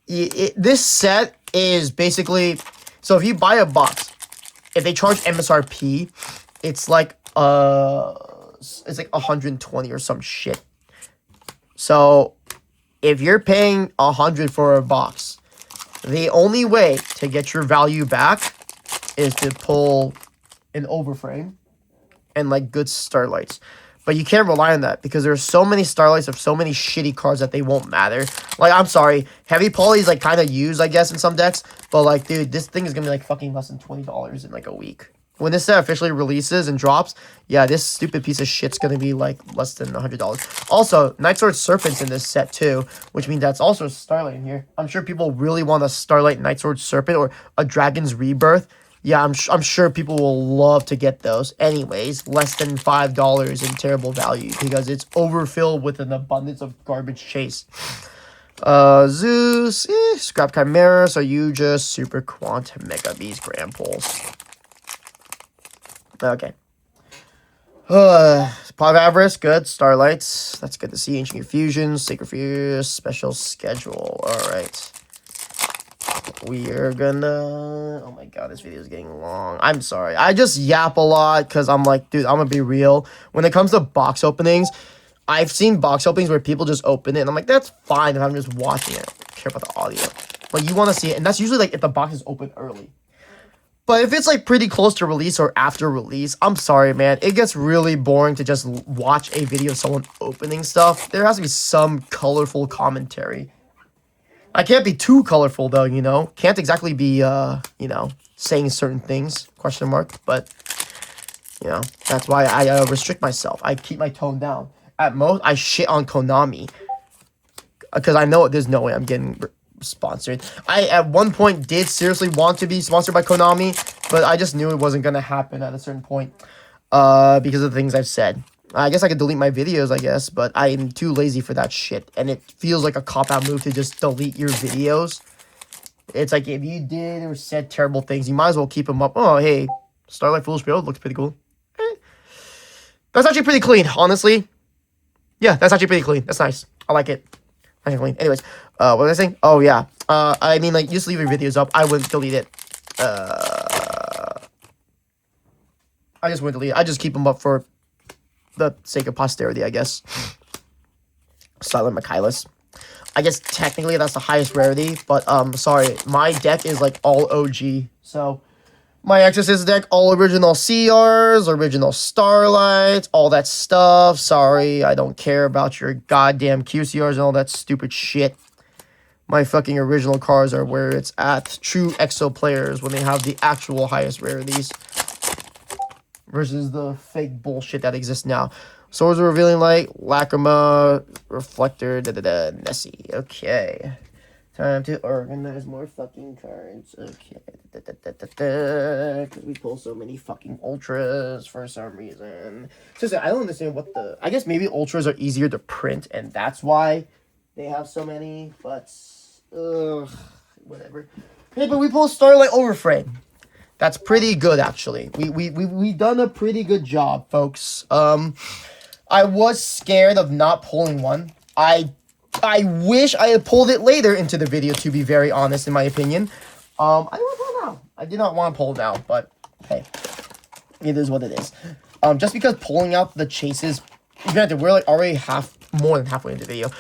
This set is basically... So if you buy a box, if they charge MSRP, it's like 120 or some shit. So if you're paying 100 for a box, the only way to get your value back is to pull an overframe and like good starlights. But you can't rely on that because there's so many starlights of so many shitty cards that they won't matter. Like, I'm sorry, heavy poly is like kind of used, I guess, in some decks. But like, dude, this thing is gonna be like fucking less than $20 in like a week. When this set officially releases and drops, yeah, this stupid piece of shit's gonna be like less than $100. Also, Night Sword Serpent's in this set too, which means that's also a Starlight in here. I'm sure people really want a Starlight Night Sword Serpent or a Dragon's Rebirth. Yeah, I'm sure people will love to get those. Anyways, less than $5 in terrible value because it's overfilled with an abundance of garbage chase. Zeus, Scrap Chimera, so YuGiOh, Super Quant, Mega Beast, Grand Pulse. Okay. Pot Avarice, good. Starlights, that's good to see. Ancient Confusion, Sacred Fuse, Special Schedule. Alright. We are gonna... Oh my god, this video is getting long. I'm sorry. I just yap a lot because I'm like, dude, I'm gonna be real. When it comes to box openings, I've seen box openings where people just open it, and I'm like, that's fine if I'm just watching it. I don't care about the audio. But you want to see it, and that's usually like if the box is open early. But if it's like pretty close to release or after release, I'm sorry, man. It gets really boring to just watch a video of someone opening stuff. There has to be some colorful commentary. I can't be too colorful, though, you know. Can't exactly be, you know, saying certain things, question mark. But, you know, that's why I restrict myself. I keep my tone down. At most, I shit on Konami. Because I know there's no way I'm getting sponsored. I, at one point, did seriously want to be sponsored by Konami. But I just knew it wasn't going to happen at a certain point. Because of the things I've said. I guess I could delete my videos, I guess, but I'm too lazy for that shit. And it feels like a cop-out move to just delete your videos. It's like, if you did or said terrible things, you might as well keep them up. Oh, hey, Starlight Foolish Build looks pretty cool. That's actually pretty clean, honestly. Yeah, that's actually pretty clean. That's nice. I like it. Nice and clean. Anyways, what was I saying? Oh, yeah. I mean, like, just leave your videos up. I wouldn't delete it. I just wouldn't delete it. I just keep them up for the sake of posterity, I guess. Silent Michaelis. I guess technically that's the highest rarity, but sorry, my deck is like all OG. So my Exorcist deck, all original CRs, original Starlights, all that stuff. Sorry, I don't care about your goddamn QCRs and all that stupid shit. My fucking original cards are where it's at. True EXO players when they have the actual highest rarities. Versus the fake bullshit that exists now. Swords of Revealing Light, Lacrima, Reflector, Nessie. Okay. Time to organize more fucking cards. Okay. Because we pull so many fucking ultras for some reason. Seriously, I don't understand what the... I guess maybe ultras are easier to print, and that's why they have so many, but... whatever. Hey, but we pull Starlight Overframe. That's pretty good, actually. We done a pretty good job, folks. I was scared of not pulling one. I wish I had pulled it later into the video, to be very honest, in my opinion. I didn't want to pull it now. I did not want to pull it now, but hey, it is what it is. Just because pulling out the chases, granted, we're like already more than halfway into the video.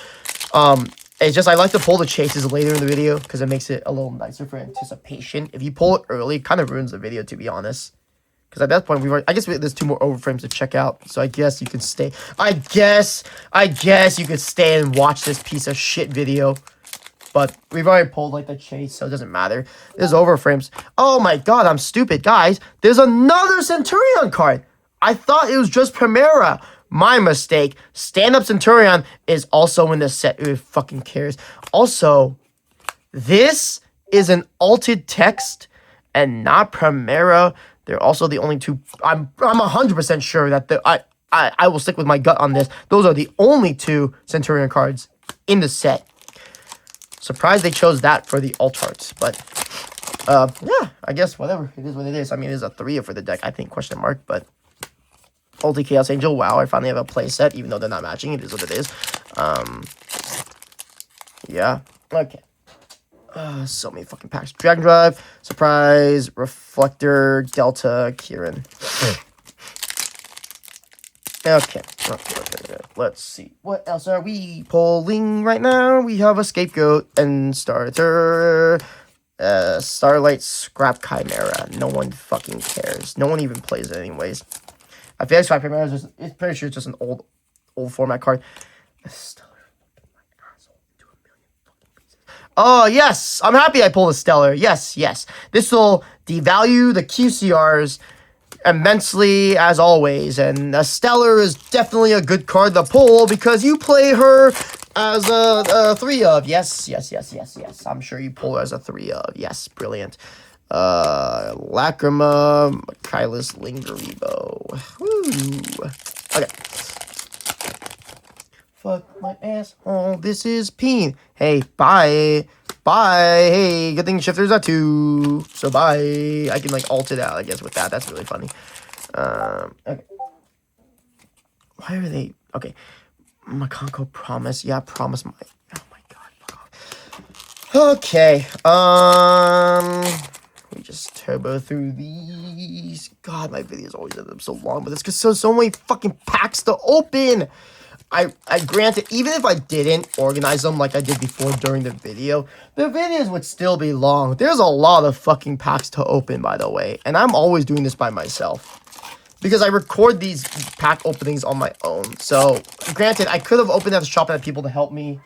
It's just I like to pull the chases later in the video because it makes it a little nicer for anticipation. If you pull it early, it kind of ruins the video, to be honest. Because at that point, I guess there's 2 more overframes to check out. So I guess you can stay. I guess you could stay and watch this piece of shit video. But we've already pulled like the chase, so it doesn't matter. There's overframes. Oh my god, I'm stupid, guys. There's another Centurion card. I thought it was just Primera. My mistake. Stand-Up Centurion is also in this set. Who fucking cares? Also, this is an altered text and not Primera. They're also the only 2. I'm 100% sure that I will stick with my gut on this. Those are the only 2 Centurion cards in the set. Surprised they chose that for the alt arts, but yeah, I guess whatever. It is what it is. I mean, it is a 3 for the deck, I think, question mark, but Ulti Chaos Angel, wow, I finally have a playset, even though they're not matching. It is what it is. Yeah, okay. So many fucking packs. Dragon Drive, Surprise, Reflector, Delta, Kieran. Okay. Let's see. What else are we pulling right now? We have a Scapegoat and Starter. Starlight, Scrap Chimera. No one fucking cares. No one even plays it anyways. I feel like Scrap Chimera is just, it's pretty sure it's just an old format card. Oh, yes. I'm happy I pulled a Stellar. Yes. This will devalue the QCRs immensely, as always. And a Stellar is definitely a good card to pull because you play her as a 3 of. Yes. I'm sure you pull her as a 3 of. Yes, brilliant. Lacrima, Kylus, Lingeribo. Woo. Okay. Fuck my asshole. This is Peen. Hey, bye. Hey, good thing shifters are 2. So bye. I can like alt it out, I guess, with that. That's really funny. Okay. Why are they okay? Makonko Promise. Yeah, Promise my. Oh my god, fuck off. Okay. We just turbo through these. God, my videos always end up so long, but it's because so many fucking packs to open. I granted, even if I didn't organize them like I did before during the videos would still be long. There's a lot of fucking packs to open, by the way. And I'm always doing this by myself. Because I record these pack openings on my own. So, granted, I could have opened at the shop and had people to help me.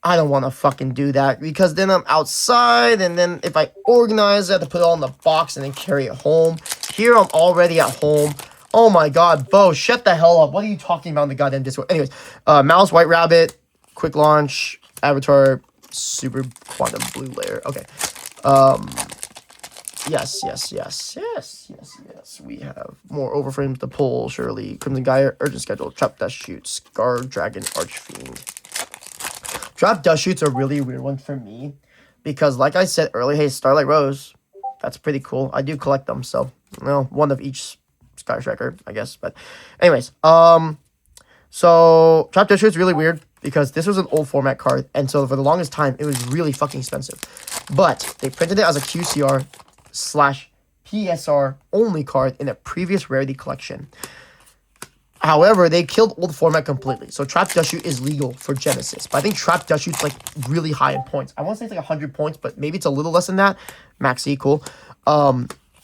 I don't want to fucking do that. Because then I'm outside. And then if I organize, I have to put it all in the box and then carry it home. Here, I'm already at home. Oh my god, Bo, shut the hell up. What are you talking about in the goddamn Discord? Anyways, Mouse, White Rabbit, Quick Launch, Avatar, Super Quantum Blue Layer. Okay. Yes. We have more Overframes to pull, surely. Crimson Gyre, Urgent Schedule, Trap Dust Shoot, Scar Dragon, Archfiend. Trap Dust Shoot's a really weird one for me. Because like I said earlier, hey, Starlight Rose. That's pretty cool. I do collect them, so, well, one of each Sky Striker, I guess. But anyways, so Trap Dust is really weird because this was an old format card, and so for the longest time it was really fucking expensive. But they printed it as a QCR/PSR only card in a previous Rarity collection. However, they killed old format completely. So Trap Dust Shoot is legal for Genesis. But I think Trap Dust Shoot's like really high in points. I want to say it's like 100 points, but maybe it's a little less than that. Max equal.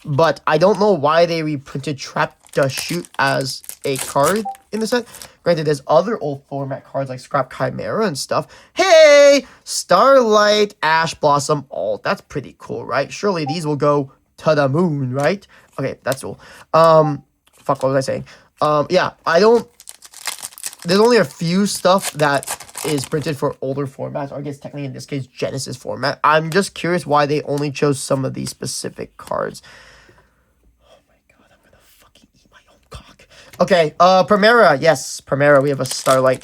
But I don't know why they reprinted Trap Dust Shoot as a card in the set. Granted, there's other old format cards like Scrap Chimera and stuff. Hey! Starlight, Ash Blossom, Alt. That's pretty cool, right? Surely these will go to the moon, right? Okay, that's cool. Fuck, what was I saying? Yeah, there's only a few stuff that is printed for older formats, or I guess technically in this case, Genesis format. I'm just curious why they only chose some of these specific cards. Okay, Primera. Yes, Primera. We have a Starlight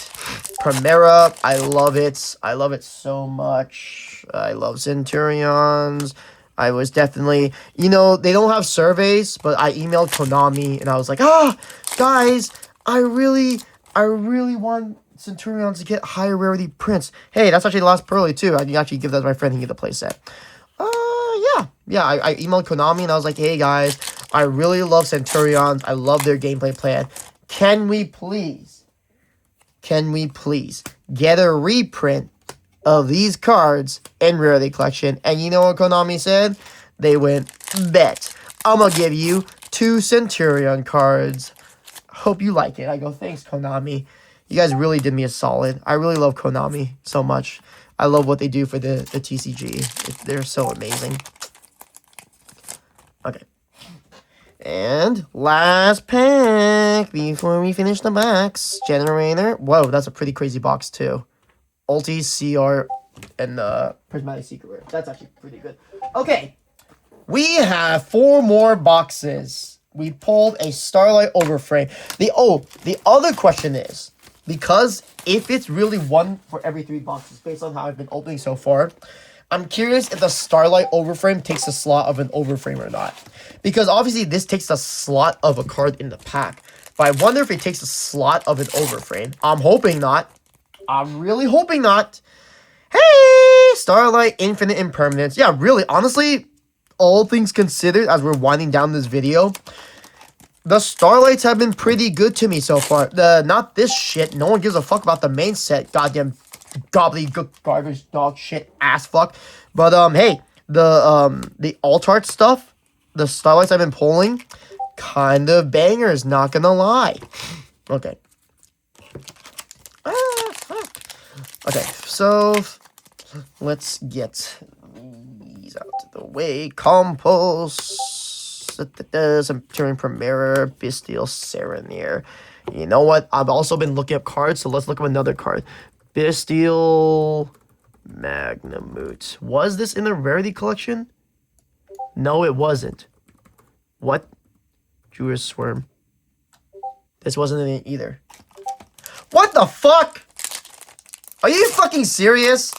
Primera. I love it. I love it so much. I love Centurions. I was definitely, you know, they don't have surveys, but I emailed Konami and I was like, guys, I really want Centurions to get higher rarity prints. Hey, that's actually the last Pearly too. I can actually give that to my friend and get the playset. Yeah, I emailed Konami and I was like, hey guys, I really love Centurions. I love their gameplay plan. Can we please get a reprint of these cards in Rarity Collection? And you know what Konami said? They went, bet. I'm going to give you 2 Centurion cards. Hope you like it. I go, thanks, Konami. You guys really did me a solid. I really love Konami so much. I love what they do for the TCG. They're so amazing. Okay. And last pack before we finish the box. Generator. Whoa, that's a pretty crazy box too. Ulti, CR, and Prismatic Secret Rare. That's actually pretty good. Okay. We have 4 more boxes. We pulled a Starlight Overframe. The other question is, because if it's really 1 for every 3 boxes, based on how I've been opening so far, I'm curious if the Starlight Overframe takes the slot of an Overframe or not. Because obviously this takes the slot of a card in the pack. But I wonder if it takes the slot of an Overframe. I'm hoping not. I'm really hoping not. Hey! Starlight, Infinite Impermanence. Yeah, really, honestly, all things considered, as we're winding down this video, the Starlights have been pretty good to me so far. Not this shit. No one gives a fuck about the main set. Goddamn gobbledygook garbage dog shit ass fuck. But hey, the alt art stuff, the Starlights I've been pulling, kind of bangers, not gonna lie. Okay. Okay, so let's get these out of the way. Compost. Centurion Premier, Bestial Serenir. You know what? I've also been looking up cards, so let's look up another card. Bestial Magnamute. Was this in the Rarity collection? No, it wasn't. What? Jewish Swarm. This wasn't in it either. What the fuck? Are you fucking serious?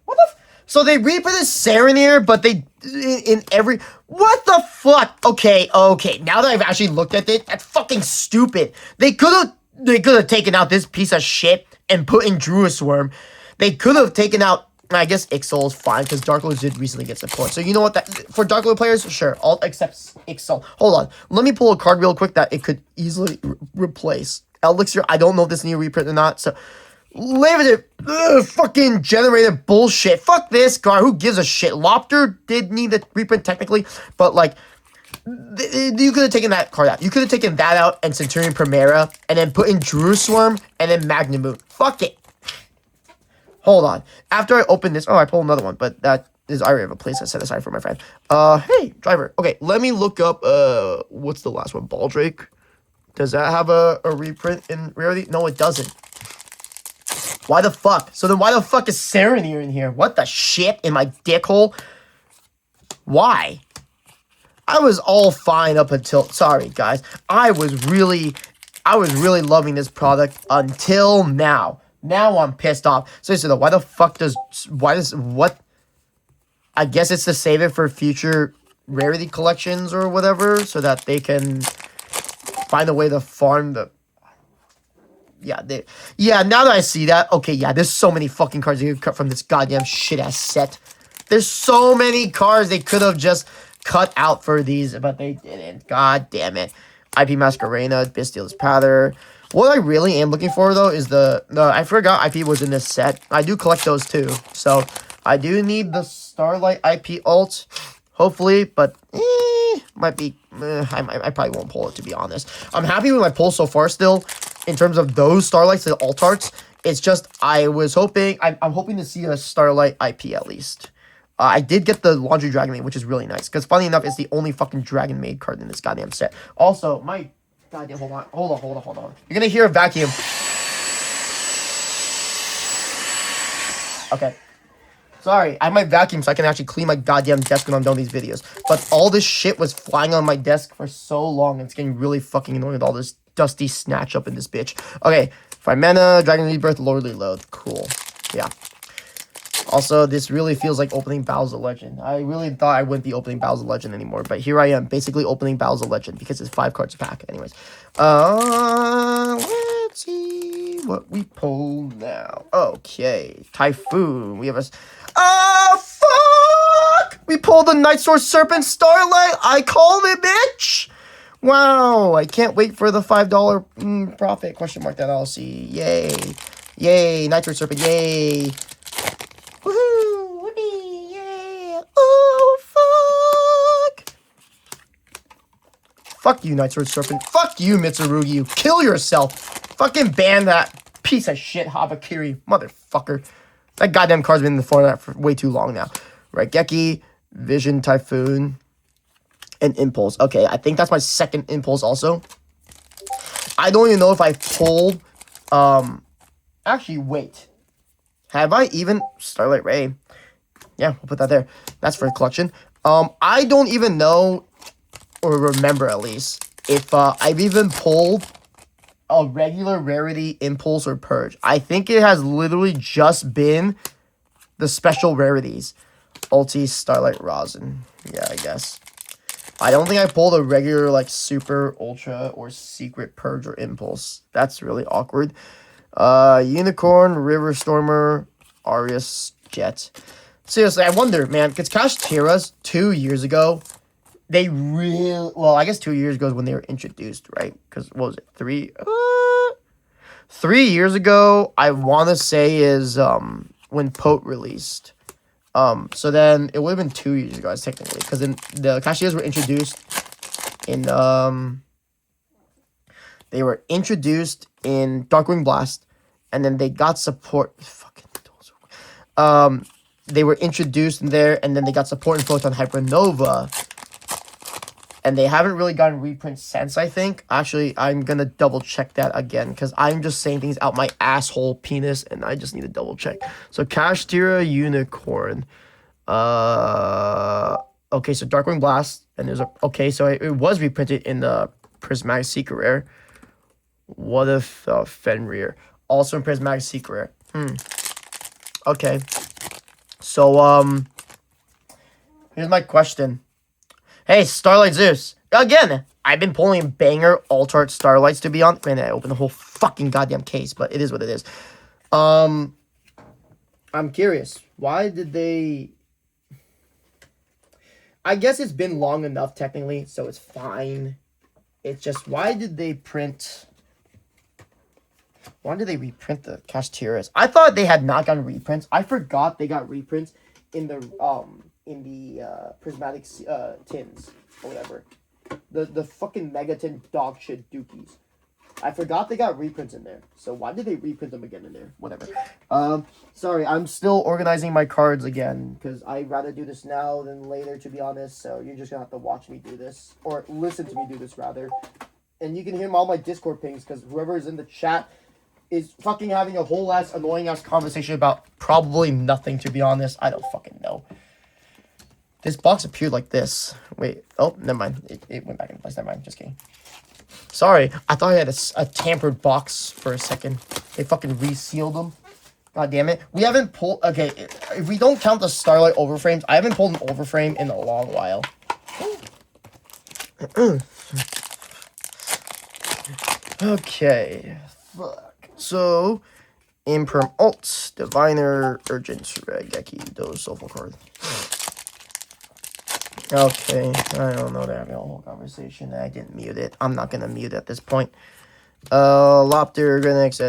What the so they reprinted Serenir, but they in every what the fuck? Okay. Now that I've actually looked at it, that's fucking stupid. They could have taken out this piece of shit and put in Druisworm. They could have taken out. I guess Ixol is fine because Dark Lord did recently get support. So you know what? That for Dark Lord players, sure, alt except Ixol. Hold on, let me pull a card real quick that it could easily replace Elixir. I don't know if this new reprint or not. So. Limited fucking generated bullshit. Fuck this card. Who gives a shit? Lopter did need a reprint technically, but like you could have taken that card out. You could have taken that out and Centurion Primera and then put in Druisworm and then Magnamute. Fuck it. Hold on. After I open this, I pulled another one, but that is I already have a place I set aside for my friend. Hey, driver. Okay, let me look up what's the last one? Baldrake. Does that have a reprint in Rarity? No, it doesn't. Why the fuck? So then why the fuck is Serenir in here? What the shit in my dick hole? Why? I was all fine up until... Sorry, guys. I was really loving this product until now. Now I'm pissed off. Seriously though, why the fuck does... What? I guess it's to save it for future Rarity collections or whatever, so that they can find a way to farm the... Yeah, now that I see that, okay, yeah, there's so many fucking cards they could cut from this goddamn shit-ass set. There's so many cards they could have just cut out for these, but they didn't. God damn it. IP Masquerena, Bestial's Pather. What I really am looking for, though, is I forgot IP was in this set. I do collect those, too. So, I do need the Starlight IP alt, hopefully, but, might be, I probably won't pull it, to be honest. I'm happy with my pull so far still. In terms of those Starlights, the alt arts, it's just I was hoping I'm hoping to see a Starlight IP at least. I did get the Laundry Dragon Maid, which is really nice because funny enough, it's the only fucking Dragon Maid card in this goddamn set. Also, my goddamn hold on. You're gonna hear a vacuum. Okay. Sorry, I have my vacuum so I can actually clean my goddamn desk when I'm done with these videos. But all this shit was flying on my desk for so long, and it's getting really fucking annoying with all this dusty snatch up in this bitch. Okay, 5 mana, Dragon Rebirth, Lordly Load. Cool. Yeah. Also, this really feels like opening Battles of Legend. I really thought I wouldn't be opening Battles of Legend anymore, but here I am, basically opening Battles of Legend because it's 5 cards a pack. Anyways. Let's see what we pull now. Okay. Typhoon. We have a... fuck! We pulled the Night Sword Serpent Starlight. I called it, bitch! Wow, I can't wait for the $5 profit, question mark, that I'll see. Yay, Nitro Serpent, yay. Woohoo, whippy, yeah. Oh, fuck. Fuck you, Nitro Serpent. Fuck you, Mitsurugi. Kill yourself. Fucking ban that piece of shit, Habakiri. Motherfucker. That goddamn card's been in the format for way too long now. Raigeki, Vision Typhoon, and Impulse. Okay, I think that's my second Impulse also. I don't even know if I pulled... Actually, wait. Have I even... Starlight Ray. Yeah, we'll put that there. That's for a collection. I don't even know, or remember at least, if I've even pulled a regular Rarity, Impulse, or Purge. I think it has literally just been the special rarities. Ulti, Starlight, Rosin. Yeah, I guess. I don't think I pulled a regular, like, Super, Ultra, or Secret Purge or Impulse. That's really awkward. Unicorn, River Stormer, Arias Jet. Seriously, I wonder, man, because Cash Tiras 2 years ago, they really, well, I guess 2 years ago is when they were introduced, right? Because what was it, 3 years ago, I want to say is when Pote released. So then it would have been 2 years ago, technically, because then the Cash Tiras were introduced in they were introduced in Darkwing Blast, and then they got support. They were introduced in there, and then they got support in Photon Hypernova. And they haven't really gotten reprints since, I think. Actually, I'm going to double check that again, because I'm just saying things out my asshole penis, and I just need to double check. So, Cash Tira Unicorn. Okay, so Darkwing Blast, and there's a, okay, so it was reprinted in the Prismatic Secret Rare. What if Fenrir? Also in Prismatic Secret Rare. Okay. So, here's my question. Hey, Starlight Zeus. Again, I've been pulling banger alt-art Starlights, to be honest. Man, I opened the whole fucking goddamn case, but it is what it is. I'm curious. Why did they... I guess it's been long enough, technically, so it's fine. It's just, why did they reprint the Cash Tiras? I thought they had not gotten reprints. I forgot they got reprints in the prismatic tins or whatever. The fucking mega tin dog shit dookies. I forgot they got reprints in there. So why did they reprint them again in there? Whatever. Sorry, I'm still organizing my cards again, because I'd rather do this now than later, to be honest. So you're just gonna have to watch me do this, or listen to me do this rather. And you can hear all my Discord pings, because whoever is in the chat is fucking having a whole ass annoying ass conversation about probably nothing, to be honest. I don't fucking know. This box appeared like this. Wait, oh, never mind. It went back in place. Never mind. Just kidding. Sorry, I thought I had a tampered box for a second. They fucking resealed them. God damn it. We haven't pulled... Okay, if we don't count the Starlight Overframes, I haven't pulled an Overframe in a long while. Okay. Fuck. So, Imperm Alt, Diviner, Urgent, Regeki, those soulful cards. Okay, I don't know, they're having a whole conversation. I didn't mute it. I'm not gonna mute at this point. Lopter, Grenix,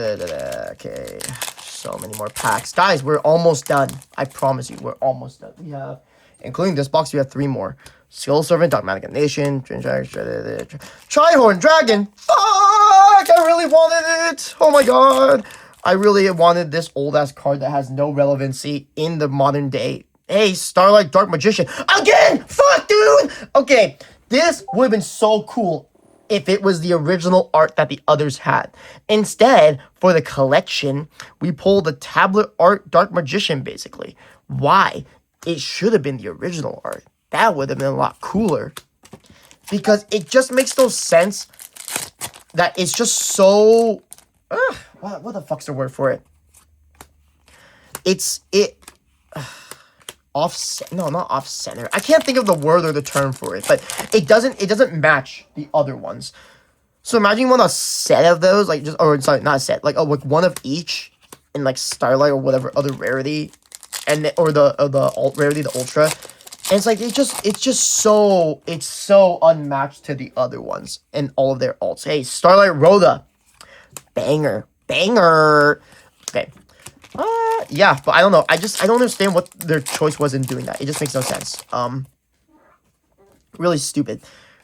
okay. So many more packs. Guys, we're almost done. I promise you, we're almost done. We have, including this box, we have 3 more. Skull Servant, Dogmatic Nation, Trihorn Dragon. Fuck! I really wanted it. Oh my god. I really wanted this old-ass card that has no relevancy in the modern day. Hey, Starlight Dark Magician. Again! Fuck, dude! Okay, this would have been so cool if it was the original art that the others had. Instead, for the collection, we pulled the tablet art Dark Magician, basically. Why? It should have been the original art. That would have been a lot cooler. Because it just makes no sense that it's just so... what the fuck's the word for it? Off, no, not off center. I can't think of the word or the term for it, but it doesn't match the other ones. So imagine you want a set of those, like just, or sorry, not a set, like like one of each in like Starlight or whatever other rarity, and or the alt rarity, the ultra, and it's like it's just so unmatched to the other ones and all of their alts. Hey, Starlight Rhoda, banger. Okay. Yeah, but I don't know. I don't understand what their choice was in doing that. It just makes no sense. Really stupid.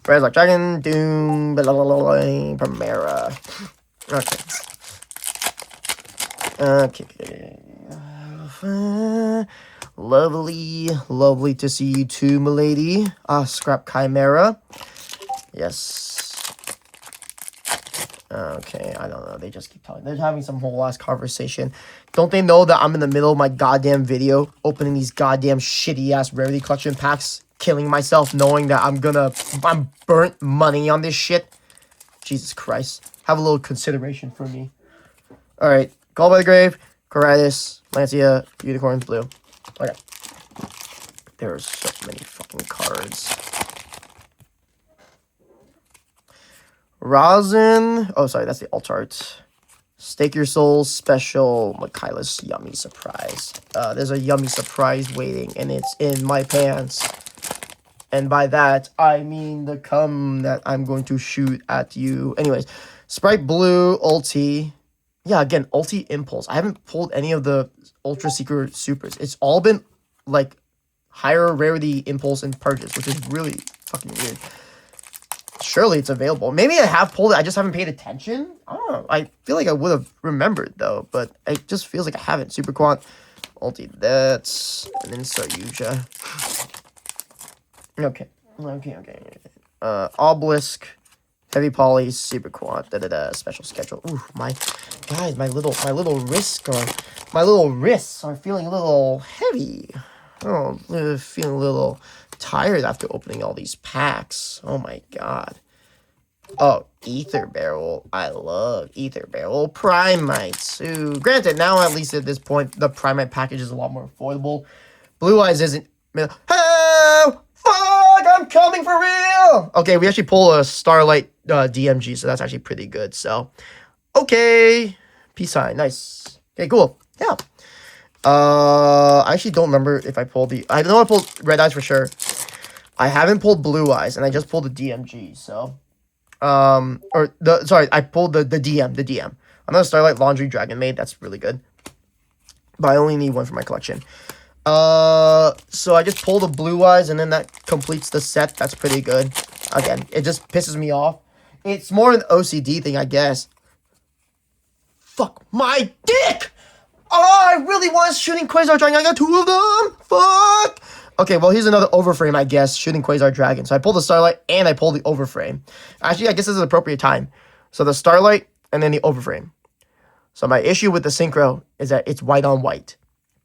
Red like Dragon, Doom, Primera. Okay. Lovely to see you too, milady. Scrap Chimera. Yes. Okay, I don't know. They just keep telling. They're having some whole ass conversation. Don't they know that I'm in the middle of my goddamn video, opening these goddamn shitty ass rarity collection packs, killing myself, knowing that I'm burnt money on this shit? Jesus Christ. Have a little consideration for me. Alright, Call by the Grave, Coritis, Lancia, Unicorn, Blue. Okay. There are so many fucking cards. Rosin. Oh, sorry, that's the alt art. Stake Your Soul special Michaelis Yummy Surprise. There's a Yummy Surprise waiting, and it's in my pants. And by that, I mean the cum that I'm going to shoot at you. Anyways, Sprite Blue, Ulti. Yeah, again, Ulti Impulse. I haven't pulled any of the Ultra Secret Supers. It's all been, like, higher rarity Impulse and Purchase, which is really fucking weird. Surely it's available. Maybe I have pulled it. I just haven't paid attention. I don't know. I feel like I would have remembered, though. But it just feels like I haven't. Super Quant. Ulti. That's... And then Saryuja. Okay. Obelisk. Heavy Poly. Super Quant. Special schedule. Ooh, my... Guys, my little wrists are feeling a little heavy. Oh, feeling a little tired after opening all these packs. Oh my god. Oh, Ether Barrel. I love Ether Barrel. Primites. Ooh. Granted, now at least at this point, the Primite package is a lot more affordable. Blue Eyes isn't... Oh, fuck! I'm coming for real! Okay, we actually pull a Starlight DMG, so that's actually pretty good. So, okay. Peace sign. Nice. Okay, cool. Yeah. I actually don't remember if I pulled the... I know I pulled Red Eyes for sure. I haven't pulled Blue Eyes, and I just pulled the DMG, so... Sorry, I pulled the DM. Another Starlight Laundry Dragon Maid. That's really good. But I only need one for my collection. So I just pulled the Blue Eyes, and then that completes the set. That's pretty good. Again, it just pisses me off. It's more an OCD thing, I guess. Fuck my dick! Oh, I really was shooting Quasar Dragon. I got two of them. Fuck. Okay, well, here's another Overframe, I guess, shooting Quasar Dragon. So I pulled the Starlight, and I pulled the Overframe. Actually, I guess this is an appropriate time. So the Starlight, and then the Overframe. So my issue with the Synchro is that it's white on white.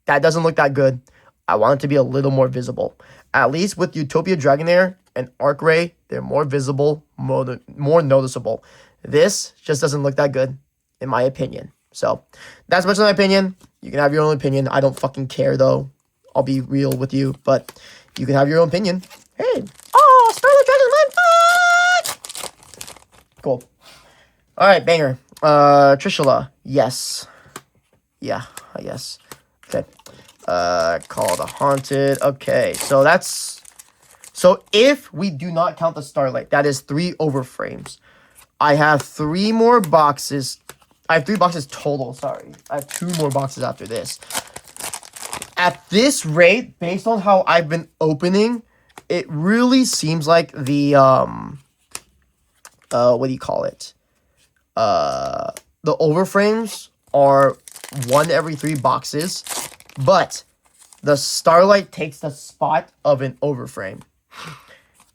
That doesn't look that good. I want it to be a little more visible. At least with Utopia Dragonair and Arc Ray, they're more visible, more noticeable. This just doesn't look that good, in my opinion. So, that's much of my opinion. You can have your own opinion. I don't fucking care, though. I'll be real with you, but you can have your own opinion. Hey. Oh, Starlight Dragon Man. Fuck! Cool. Alright, banger. Trishula. Yes. Yeah, I guess. Okay. Call the Haunted. Okay, so that's... So, if we do not count the Starlight, that is 3 Overframes. I have 3 more boxes... I have 3 boxes total, sorry. I have 2 more boxes after this. At this rate, based on how I've been opening, it really seems like the, what do you call it? The Overframes are 1 every 3 boxes, but the Starlight takes the spot of an Overframe.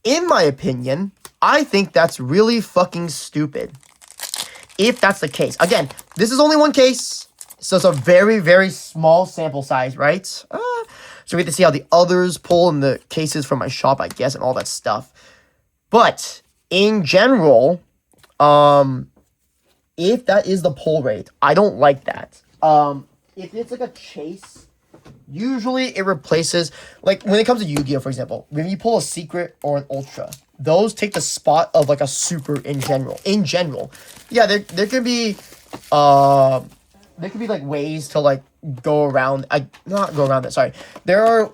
In my opinion, I think that's really fucking stupid. If that's the case. Again, this is only 1 case, so it's a very, very small sample size, right? So we have to see how the others pull in the cases from my shop, I guess, and all that stuff. But, in general, if that is the pull rate, I don't like that. If it's like a chase, usually it replaces, like, when it comes to Yu-Gi-Oh, for example, when you pull a secret or an ultra, those take the spot of, like, a super in general. Yeah, there could be, like, ways to, like, go around, not go around it, sorry. There are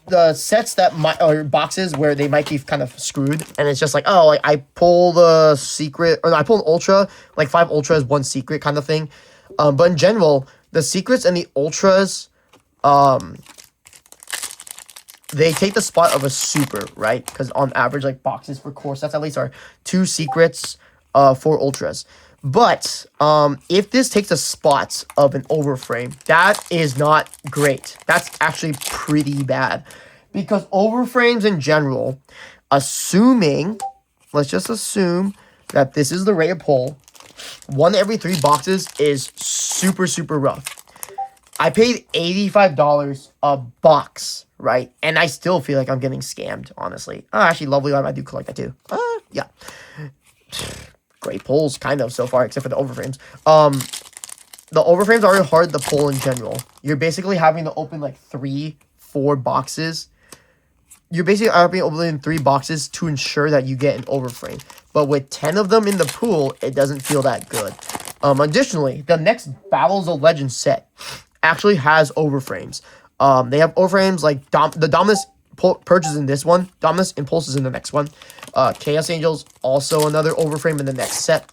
the sets that might, or boxes where they might be kind of screwed, and it's just like, oh, like, I pull the secret, or no, I pull an ultra, like, 5 ultras, 1 secret kind of thing. But in general, the secrets and the ultras, they take the spot of a super, right? Because on average, like, boxes for core sets at least are 2 secrets, 4 ultras. But if this takes the spot of an Overframe, that is not great. That's actually pretty bad. Because Overframes in general, let's just assume that this is the rate of pull, 1 every 3 boxes is super, super rough. I paid $85 a box, right? And I still feel like I'm getting scammed, honestly. Actually, Lovely Live, I do collect that too. Yeah. Great pulls, kind of, so far, except for the Overframes. The Overframes are hard to pull in general. You're basically having to open, like, 3, 4 boxes. You're basically having to open 3 boxes to ensure that you get an Overframe. But with 10 of them in the pool, it doesn't feel that good. Additionally, the next Battles of Legends set actually has overframes. They have overframes like the Dominus purchase in this one. Dominus Impulse is in the next one. Chaos Angels, also another overframe in the next set.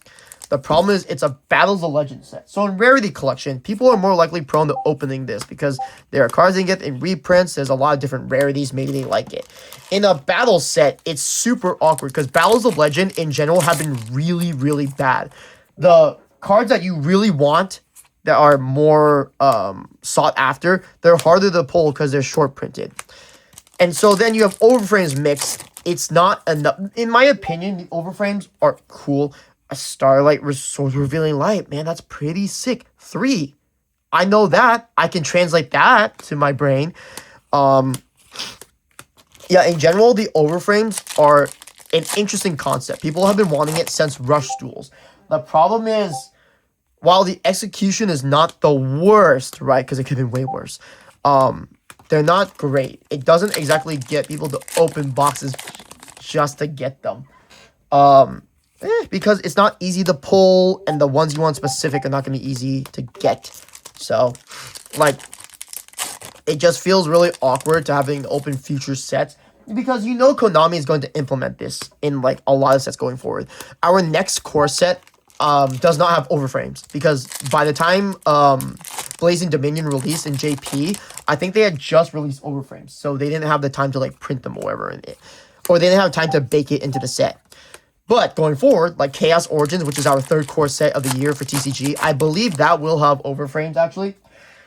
The problem is it's a Battles of Legends set. So in Rarity Collection, people are more likely prone to opening this because there are cards they get in reprints. There's a lot of different rarities. Maybe they like it. In a Battle set, it's super awkward because Battles of Legend in general have been really, really bad. The cards that you really want that are more sought after, they're harder to pull because they're short printed. And so then you have overframes mixed. It's not enough. In my opinion, the overframes are cool. A Starlight Source Revealing Light, man, that's pretty sick. 3. I know that. I can translate that to my brain. Yeah, in general, the overframes are an interesting concept. People have been wanting it since Rush Duels. The problem is, while the execution is not the worst, right? Because it could have been way worse. They're not great. It doesn't exactly get people to open boxes just to get them. Because it's not easy to pull, and the ones you want specific are not going to be easy to get. So, like, it just feels really awkward to having open future sets. Because you know Konami is going to implement this in, like, a lot of sets going forward. Our next core set does not have overframes. Because by the time Blazing Dominion released in JP, I think they had just released overframes. So they didn't have the time to, like, print them or whatever in it. Or they didn't have time to bake it into the set. But going forward, like Chaos Origins, which is our third core set of the year for TCG, I believe that will have overframes, actually.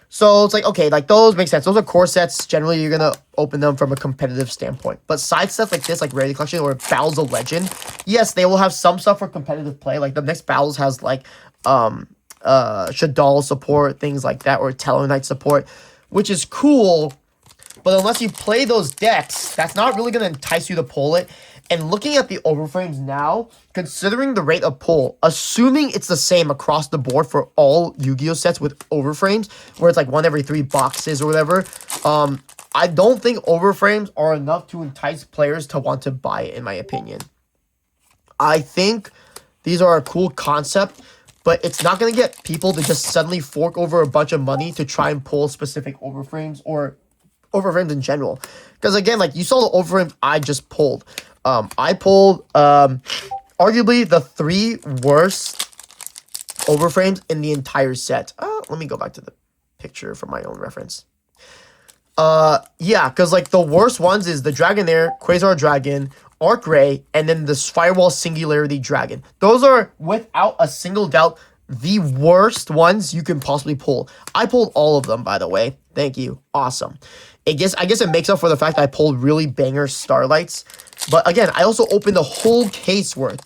So it's like, okay, like those make sense. Those are core sets. Generally, you're going to open them from a competitive standpoint. But side sets like this, like Rarity Collection or Battles of Legend, yes, they will have some stuff for competitive play. Like the next Battles has like Shaddoll support, things like that, or Tellarknight support, which is cool. But unless you play those decks, that's not really going to entice you to pull it. And looking at the overframes now, considering the rate of pull, assuming it's the same across the board for all Yu-Gi-Oh sets with overframes, where it's like 1 every 3 boxes or whatever, I don't think overframes are enough to entice players to want to buy it, in my opinion. I think these are a cool concept, but it's not going to get people to just suddenly fork over a bunch of money to try and pull specific overframes or overframes in general. Because again, like you saw the overframes I just pulled. I pulled arguably the 3 worst overframes in the entire set. Let me go back to the picture for my own reference. Yeah, because like the worst ones is the Dragonair, Quasar Dragon, Arc Ray, and then the Firewall Singularity Dragon. Those are, without a single doubt, the worst ones you can possibly pull. I pulled all of them, by the way. Thank you. Awesome. I guess it makes up for the fact that I pulled really banger Starlights. But again, I also opened the whole case worth.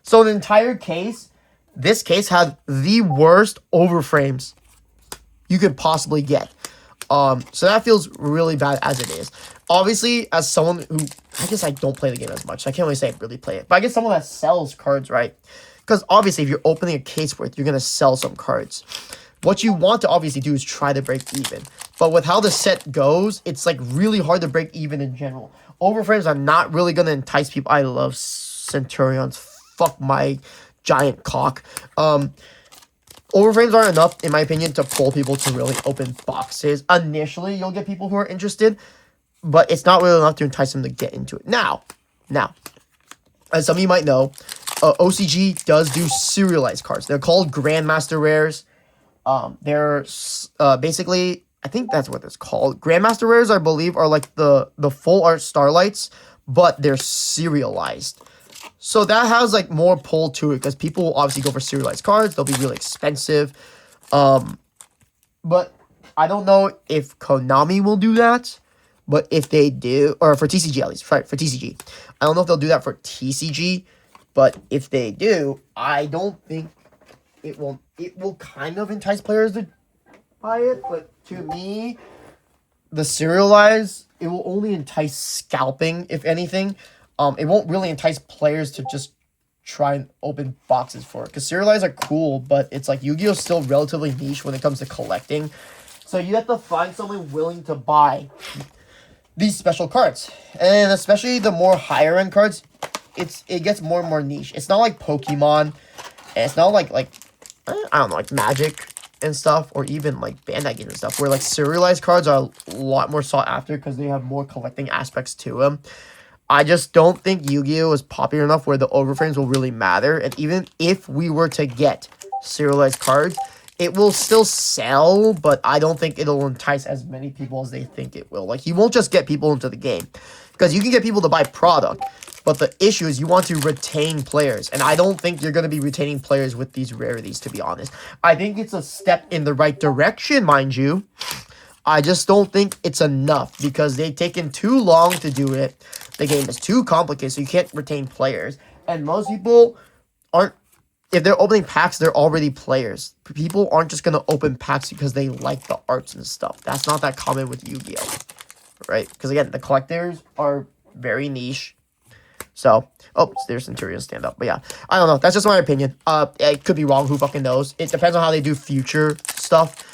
So the entire case, this case had the worst overframes you could possibly get. So that feels really bad as it is. Obviously, as someone who, I guess I don't play the game as much, so I can't really say I really play it. But I guess someone that sells cards, right? Because obviously, if you're opening a case worth, you're going to sell some cards. What you want to obviously do is try to break even. But with how the set goes, it's like really hard to break even in general. Overframes are not really going to entice people. I love Centurions. Fuck my giant cock. Overframes aren't enough, in my opinion, to pull people to really open boxes. Initially, you'll get people who are interested, but it's not really enough to entice them to get into it. Now, as some of you might know, OCG does do serialized cards. They're called Grandmaster Rares. They're basically, I think that's what it's called. Grandmaster Rares, I believe, are like the full art Starlights, but they're serialized. So that has like more pull to it because people will obviously go for serialized cards. They'll be really expensive. But I don't know if Konami will do that. But if they do, or for TCG at least, right, for TCG. I don't know if they'll do that for TCG. But if they do, I don't think it will kind of entice players to buy it. But to me, the serialized, it will only entice scalping, if anything. It won't really entice players to just try and open boxes for it. Because serialized are cool, but it's like Yu-Gi-Oh! Is still relatively niche when it comes to collecting. So you have to find someone willing to buy these special cards. And especially the more higher end cards, it gets more and more niche. It's not like Pokemon. And it's not like I don't know, like Magic and stuff, or even like Bandai games and stuff, where like serialized cards are a lot more sought after because they have more collecting aspects to them. I just don't think Yu-Gi-Oh is popular enough where the overframes will really matter. And even if we were to get serialized cards, it will still sell, but I don't think it'll entice as many people as they think it will. Like, you won't just get people into the game, because you can get people to buy product, but the issue is you want to retain players, and I don't think you're going to be retaining players with these rarities, to be honest. I think it's a step in the right direction, mind you. I just don't think it's enough, because they've taken too long to do it. The game is too complicated, so you can't retain players. And most people aren't, if they're opening packs, they're already players. People aren't just going to open packs because they like the arts and stuff. That's not that common with Yu-Gi-Oh! Right? Because again, the collectors are very niche. So, oh, there's Centurion stand up. But yeah, I don't know. That's just my opinion. It could be wrong. Who fucking knows? It depends on how they do future stuff.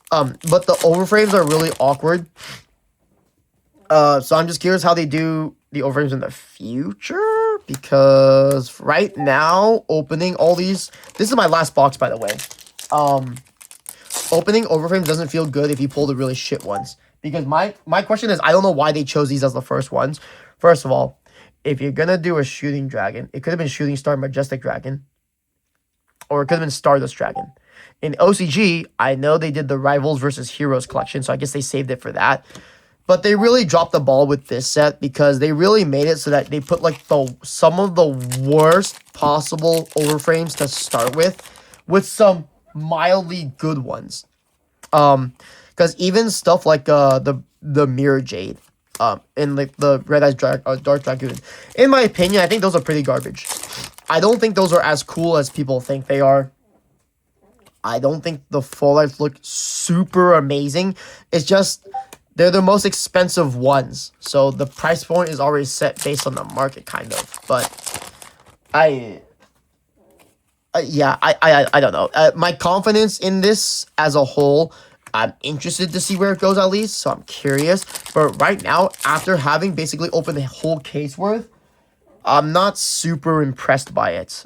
But the overframes are really awkward. So I'm just curious how they do the overframes in the future, because right now, opening all these, this is my last box, by the way. Opening overframes doesn't feel good if you pull the really shit ones, because my question is, I don't know why they chose these as the first ones. First of all, if you're gonna do a shooting dragon, it could have been Shooting Star Majestic Dragon, or it could have been Stardust Dragon. In OCG, I know they did the Rivals versus Heroes collection, so I guess they saved it for that. But they really dropped the ball with this set, because they really made it so that they put like some of the worst possible overframes to start with some mildly good ones. Because even stuff like the Mirror Jade, and like the Red Eyes Dark Dragoon, in my opinion, I think those are pretty garbage. I don't think those are as cool as people think they are. I don't think the full arts look super amazing. It's just, they're the most expensive ones, so the price point is already set based on the market, kind of. But I don't know. My confidence in this as a whole, I'm interested to see where it goes at least, so I'm curious. But right now, after having basically opened the whole case worth, I'm not super impressed by it.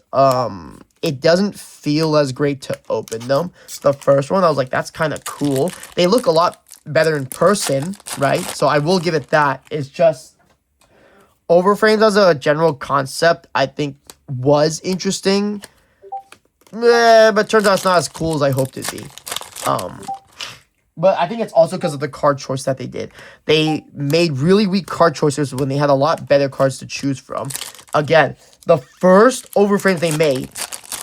It doesn't feel as great to open them. The first one, I was like, that's kind of cool. They look a lot better in person, right? So I will give it that. It's just, overframes as a general concept, I think, was interesting. But turns out it's not as cool as I hoped it'd be. But I think it's also because of the card choice that they did. They made really weak card choices when they had a lot better cards to choose from. Again, the first overframes they made,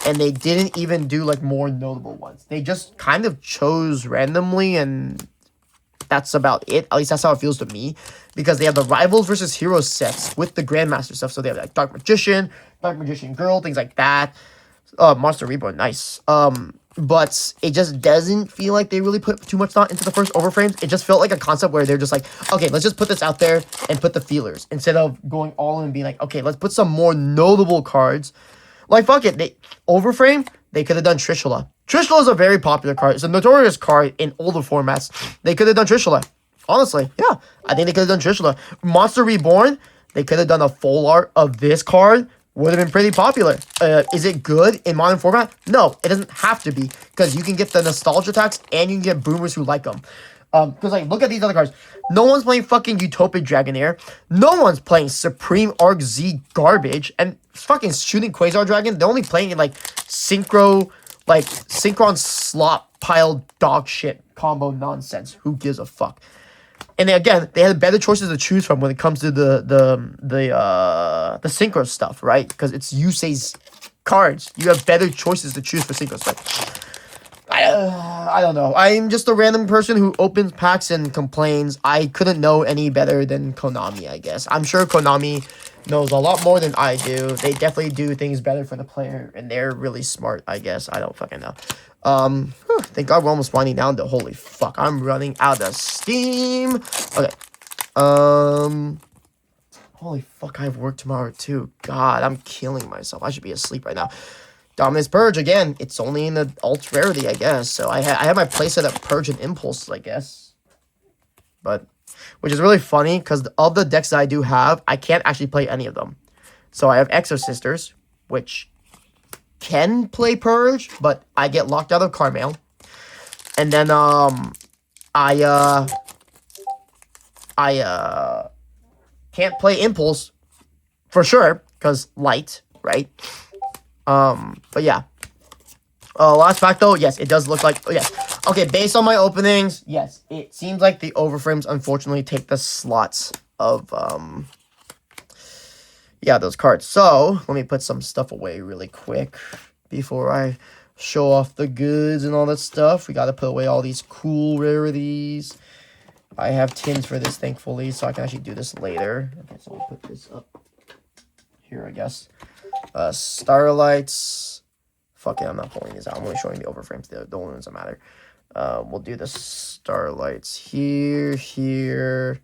and they didn't even do like more notable ones. They just kind of chose randomly, and that's about it. At least that's how it feels to me. Because they have the Rivals versus Heroes sets with the Grandmaster stuff. So they have like Dark Magician Girl, things like that. Monster Reborn, nice. But it just doesn't feel like they really put too much thought into the first overframes. It just felt like a concept where they're just like, okay, let's just put this out there and put the feelers, instead of going all in and being like, okay, let's put some more notable cards. Like, fuck it, overframe, they could have done Trishula. Trishula is a very popular card. It's a notorious card in older formats. They could have done Trishula. Honestly, yeah, I think they could have done Trishula. Monster Reborn, they could have done a full art of this card. Would have been pretty popular. Is it good in modern format? No, it doesn't have to be, because you can get the nostalgia attacks and you can get boomers who like them. Because like, look at these other cards. No one's playing fucking Utopic Dragonair. No one's playing Supreme Arc Z garbage. And fucking Shooting Quasar Dragon, they're only playing in like Synchron slot piled dog shit combo nonsense. Who gives a fuck? And they, again, they had better choices to choose from when it comes to the synchro stuff, right? Because it's Yusei's cards. You have better choices to choose for synchro stuff. I don't know. I'm just a random person who opens packs and complains. I couldn't know any better than Konami, I guess. I'm sure Konami knows a lot more than I do. They definitely do things better for the player, and they're really smart, I guess. I don't fucking know. Thank God we're almost winding down, though. Holy fuck, I'm running out of steam. Okay. Holy fuck, I have work tomorrow, too. God, I'm killing myself. I should be asleep right now. Dominance Purge, again, it's only in the alt rarity, I guess. So I have my playset at Purge and Impulse, I guess. But, which is really funny, because of the decks that I do have, I can't actually play any of them. So I have Exorcisters, which can play Purge, but I get locked out of car mail. And then I can't play Impulse for sure because light, right? But yeah. Last fact though, yes, it does look like, oh yes. Okay, based on my openings, yes, it seems like the Overframes unfortunately take the slots of yeah, those cards. So let me put some stuff away really quick before I show off the goods and all that stuff. We got to put away all these cool rarities. I have tins for this, thankfully, so I can actually do this later. Okay, so I'll put this up here, I guess. Starlights. Fuck it, I'm not pulling these out. I'm only showing the Overframes, the only ones that matter. We'll do the Starlights here.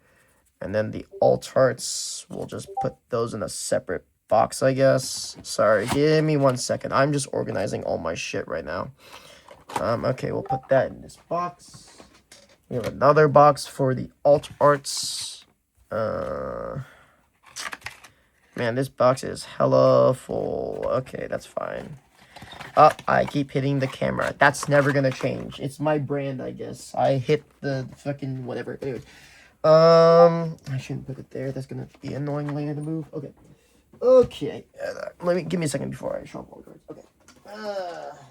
And then the alt arts, we'll just put those in a separate box, I guess. Sorry, give me 1 second. I'm just organizing all my shit right now. Okay, we'll put that in this box. We have another box for the alt arts. Man, this box is hella full. Okay, that's fine. Oh, I keep hitting the camera. That's never gonna change. It's my brand, I guess. I hit the fucking whatever. Anyway. I shouldn't put it there. That's gonna be annoying later to move. Okay. Give me a second before I show up all the cards. Okay.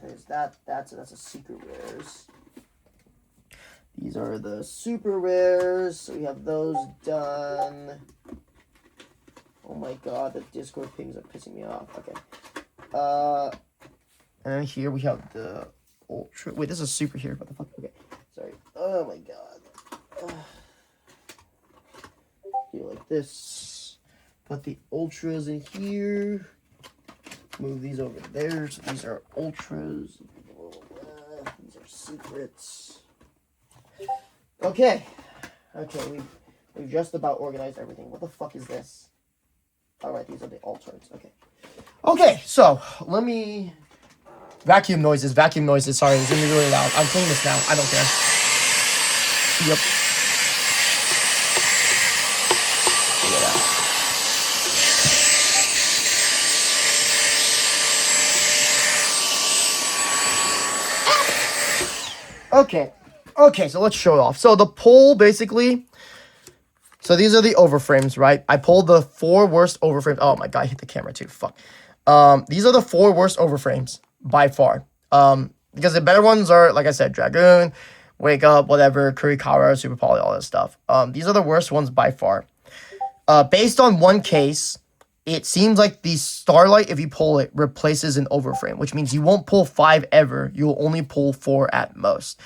There's that. That's a secret rares. These are the super rares. So we have those done. Oh my god, the Discord pings are pissing me off. Okay. And then here we have the ultra. Wait, this is super here. What the fuck? Okay. Sorry. Oh my god. Like this. Put the ultras in here. Move these over there. So these are ultras. These are secrets. Okay. Okay, we've just about organized everything. What the fuck is this? Alright, these are the altars. Okay. Okay, so let me vacuum noises. Sorry, it's gonna be really loud. I'm cleaning this now. I don't care. Yep. Okay, so let's show it off. So the poll, basically, so these are the Overframes, right? I pulled the 4 worst Overframes. Oh my god, I hit the camera too, fuck. These are the 4 worst Overframes, by far. Because the better ones are, like I said, Dragoon, Wake Up, whatever, Kurikawa, Super Poly, all that stuff. These are the worst ones by far. Based on one case, it seems like the Starlight, if you pull it, replaces an Overframe, which means you won't pull 5 ever. You'll only pull 4 at most.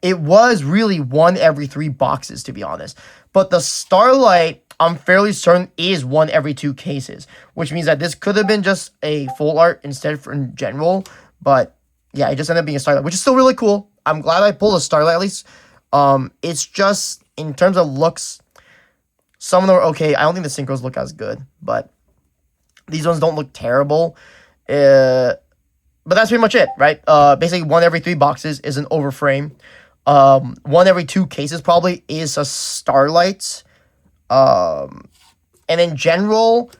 It was really 1 every 3 boxes, to be honest. But the Starlight, I'm fairly certain, is 1 every 2 cases, which means that this could have been just a full art instead for in general. But yeah, it just ended up being a Starlight, which is still really cool. I'm glad I pulled a Starlight at least. It's just, in terms of looks, some of them are okay. I don't think the synchros look as good, but these ones don't look terrible. But that's pretty much it, right? Basically, 1 every 3 boxes is an Overframe. 1 every 2 cases probably is a Starlight. And in general,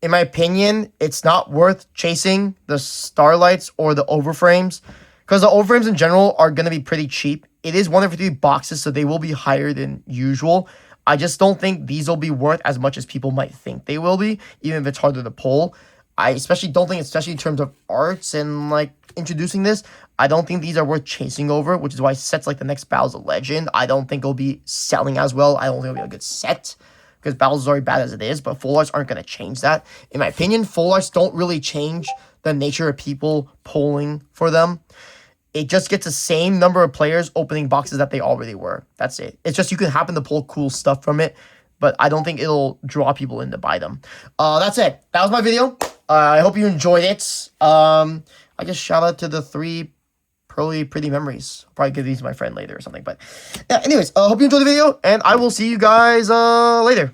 in my opinion, it's not worth chasing the Starlights or the Overframes, because the Overframes in general are going to be pretty cheap. It is 1 every 3 boxes, so they will be higher than usual. I just don't think these will be worth as much as people might think they will be, even if it's harder to pull. I especially don't think, especially in terms of arts and, like, introducing this, I don't think these are worth chasing over, which is why sets like the next Battles of Legend, I don't think it'll be selling as well. I don't think it'll be a good set, because Battles is already bad as it is, but full arts aren't going to change that. In my opinion, full arts don't really change the nature of people pulling for them. It just gets the same number of players opening boxes that they already were. That's it. It's just you can happen to pull cool stuff from it, but I don't think it'll draw people in to buy them. That's it. That was my video. I hope you enjoyed it. I guess shout out to the 3 pretty memories. I'll probably give these to my friend later or something. But yeah, anyways, hope you enjoyed the video, and I will see you guys later.